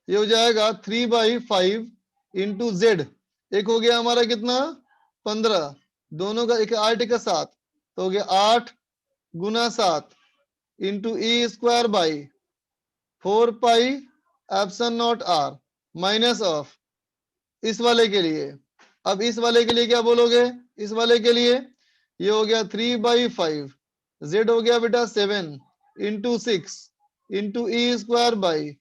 ये हो जाएगा 3/5 इंटू जेड, एक हो गया हमारा कितना 15, दोनों का एक 8 का 7, तो हो गया 8 गुना 7 into E square by 4 pi epsilon naught R minus of इस वाले के लिए। अब इस वाले के लिए क्या बोलोगे, इस वाले के लिए ये हो गया 3/5, जेड हो गया बेटा 7 into 6 into E square by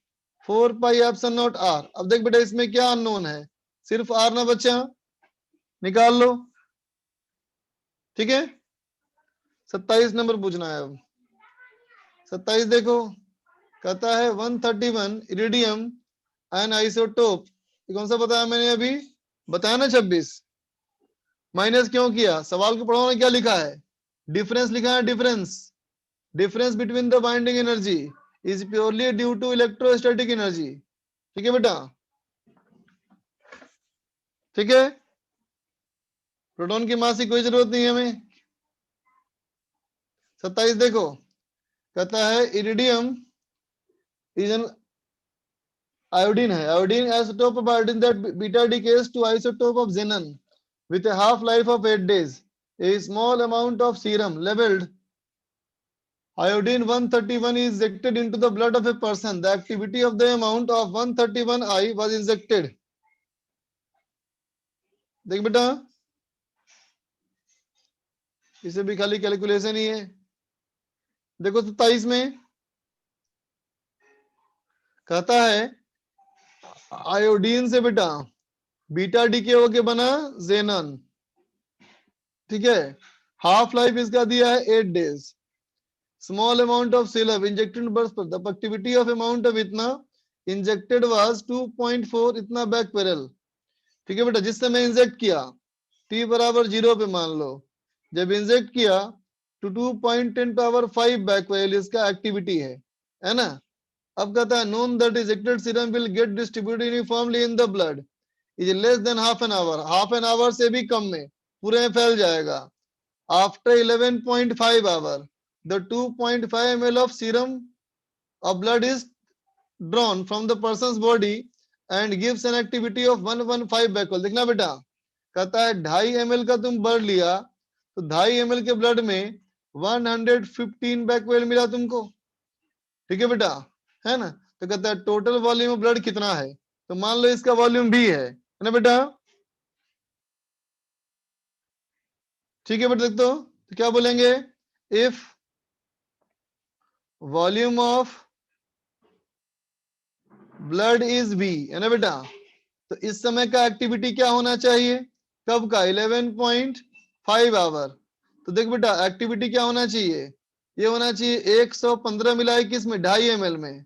4 pi epsilon naught R. अब देख बेटा इसमें क्या अननोन है, सिर्फ आर ना बच्चा, निकाल लो, ठीक है। 27 नंबर पूछना है अब। 27 देखो, कहता है 131 इरिडियम एन आइसोटोप, कौन सा बताया मैंने अभी, बताया ना 26, माइनस क्यों किया, सवाल को पढ़ो ना क्या लिखा है, डिफरेंस लिखा है, difference between the binding energy is purely due to electrostatic energy, ठीक है बेटा, ठीक है। प्रोटॉन की मास की कोई जरूरत नहीं है हमें। 27 देखो, कहता है इरिडियम इज एन आयोडीन है, iodine isotope of iodine that beta decays to isotope of xenon with a half life of 8 days. A small amount of serum labeled iodine 131 is injected into the blood of a person. The activity of the amount of 131I was injected. देख बेटा इसे भी खाली calculation ही है। देखो 27 में कहता है आयोडीन से बेटा बीटा डीके होके बना xenon, ठीक है, हाफ लाइफ इसका दिया है 8 days, small amount of syrup injected burst पर the activity of amount of इतना इंजेक्टेड वाज 2.4 इतना बैक पैरल, ठीक है बेटा, जिस समय इंजेक्ट किया t बराबर 0 पे मान लो, जब इंजेक्ट किया तो 2.10 पावर 5 बैक पैरल इसका एक्टिविटी है ना। अब कहता है known that injected serum will get distributed uniformly in the blood is less than half an hour से भी कम में पूरे में फैल जाएगा। After 11.5 hour the 2.5 ml of serum of blood is drawn from the person's body and gives an activity of 115 becquerel। देखना बेटा, कहता है 2.5 ml का तुम ब्लड लिया तो 2.5 ml के ब्लड में 115 becquerel मिला तुमको, ठीक है बेटा, है ना। तो कहता है टोटल वॉल्यूम ऑफ ब्लड कितना है, तो मान लो इसका वॉल्यूम भी है ना बेटा, ठीक है बेटा। देख तो क्या बोलेंगे, if volume of blood is B, है ना बेटा, तो इस समय का एक्टिविटी क्या होना चाहिए, कब का, 11.5 आवर। तो देख बेटा एक्टिविटी क्या होना चाहिए, ये होना चाहिए 115 मिला है किस में, 2.5 ml में,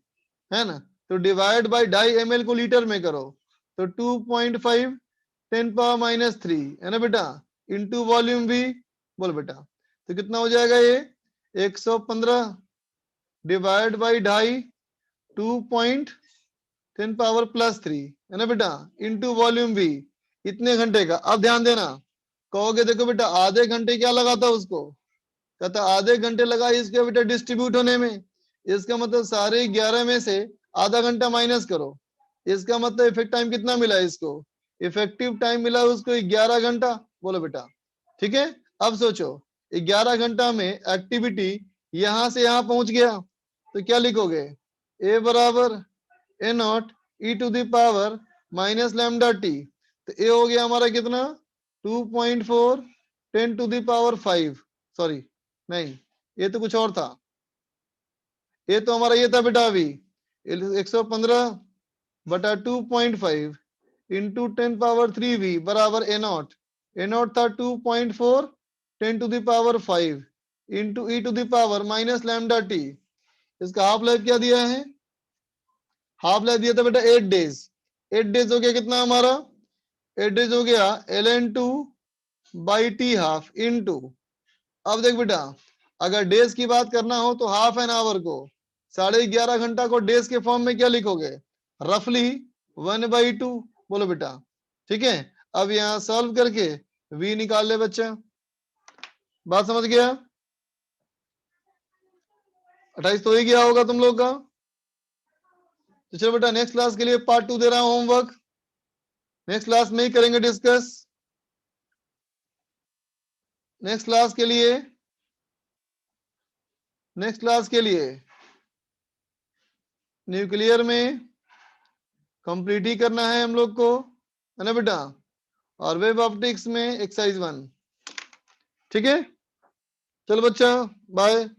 है ना। तो डिवाइड बाय 2.5 ml को लीटर में करो तो 2.5 10⁻³ है ना बेटा, इंटू वॉल्यूम भी, बोल बेटा, तो कितना हो जाएगा ये 115 डिवाइड बाई 2.5 2.10⁻+3 है ना बेटा, इंटू वॉल्यूम भी, इतने घंटे का। अब ध्यान देना, कहोगे देखो बेटा आधे घंटे क्या लगा था उसको, कहता आधे घंटे लगा इसके बेटा डिस्ट्रीब्यूट होने में, इसका मतलब सारे 11 में से आधा घंटा माइनस करो, इसका मतलब इफेक्ट टाइम कितना मिला इसको, इफेक्टिव टाइम मिला उसको 11 घंटा, बोलो बेटा, ठीक है। अब सोचो 11 घंटा में एक्टिविटी यहां से यहां पहुंच गया, तो क्या लिखोगे, ए बराबर A naught E to the power minus lambda T, तो ए हो गया हमारा कितना 2.4 10 टू द पावर 5, सॉरी नहीं ये तो कुछ और था, ये तो हमारा ये था बेटा अभी 115 बटा 2.5 इंटू 10⁻³ वी बराबर ए नॉट था 2.4 10 to the power 5 into E to the power minus lambda T. इसका हाफ लाइफ क्या दिया है, हाफ लाइफ दिया था बेटा 8 डेज, 8 डेज हो गया कितना हमारा, 8 डेज हो गया ln2/t½ इंटू, अब देख बेटा अगर डेज की बात करना हो तो हाफ एन आवर को 11.5 घंटा को डेज के फॉर्म में क्या लिखोगे, रफली 1/2, बोलो बेटा, ठीक है। अब यहाँ सॉल्व करके v निकाल ले बच्चा, बात समझ गया, 28 तो ही गया होगा तुम लोग का। तो चलो बेटा नेक्स्ट क्लास के लिए पार्ट 2 दे रहा हूं होमवर्क, नेक्स्ट क्लास में ही करेंगे डिस्कस। नेक्स्ट क्लास के लिए न्यूक्लियर में कंप्लीट ही करना है हम लोग को, है ना बेटा, और वेब ऑप्टिक्स में एक्सरसाइज 1, ठीक है। चलो बच्चा बाय।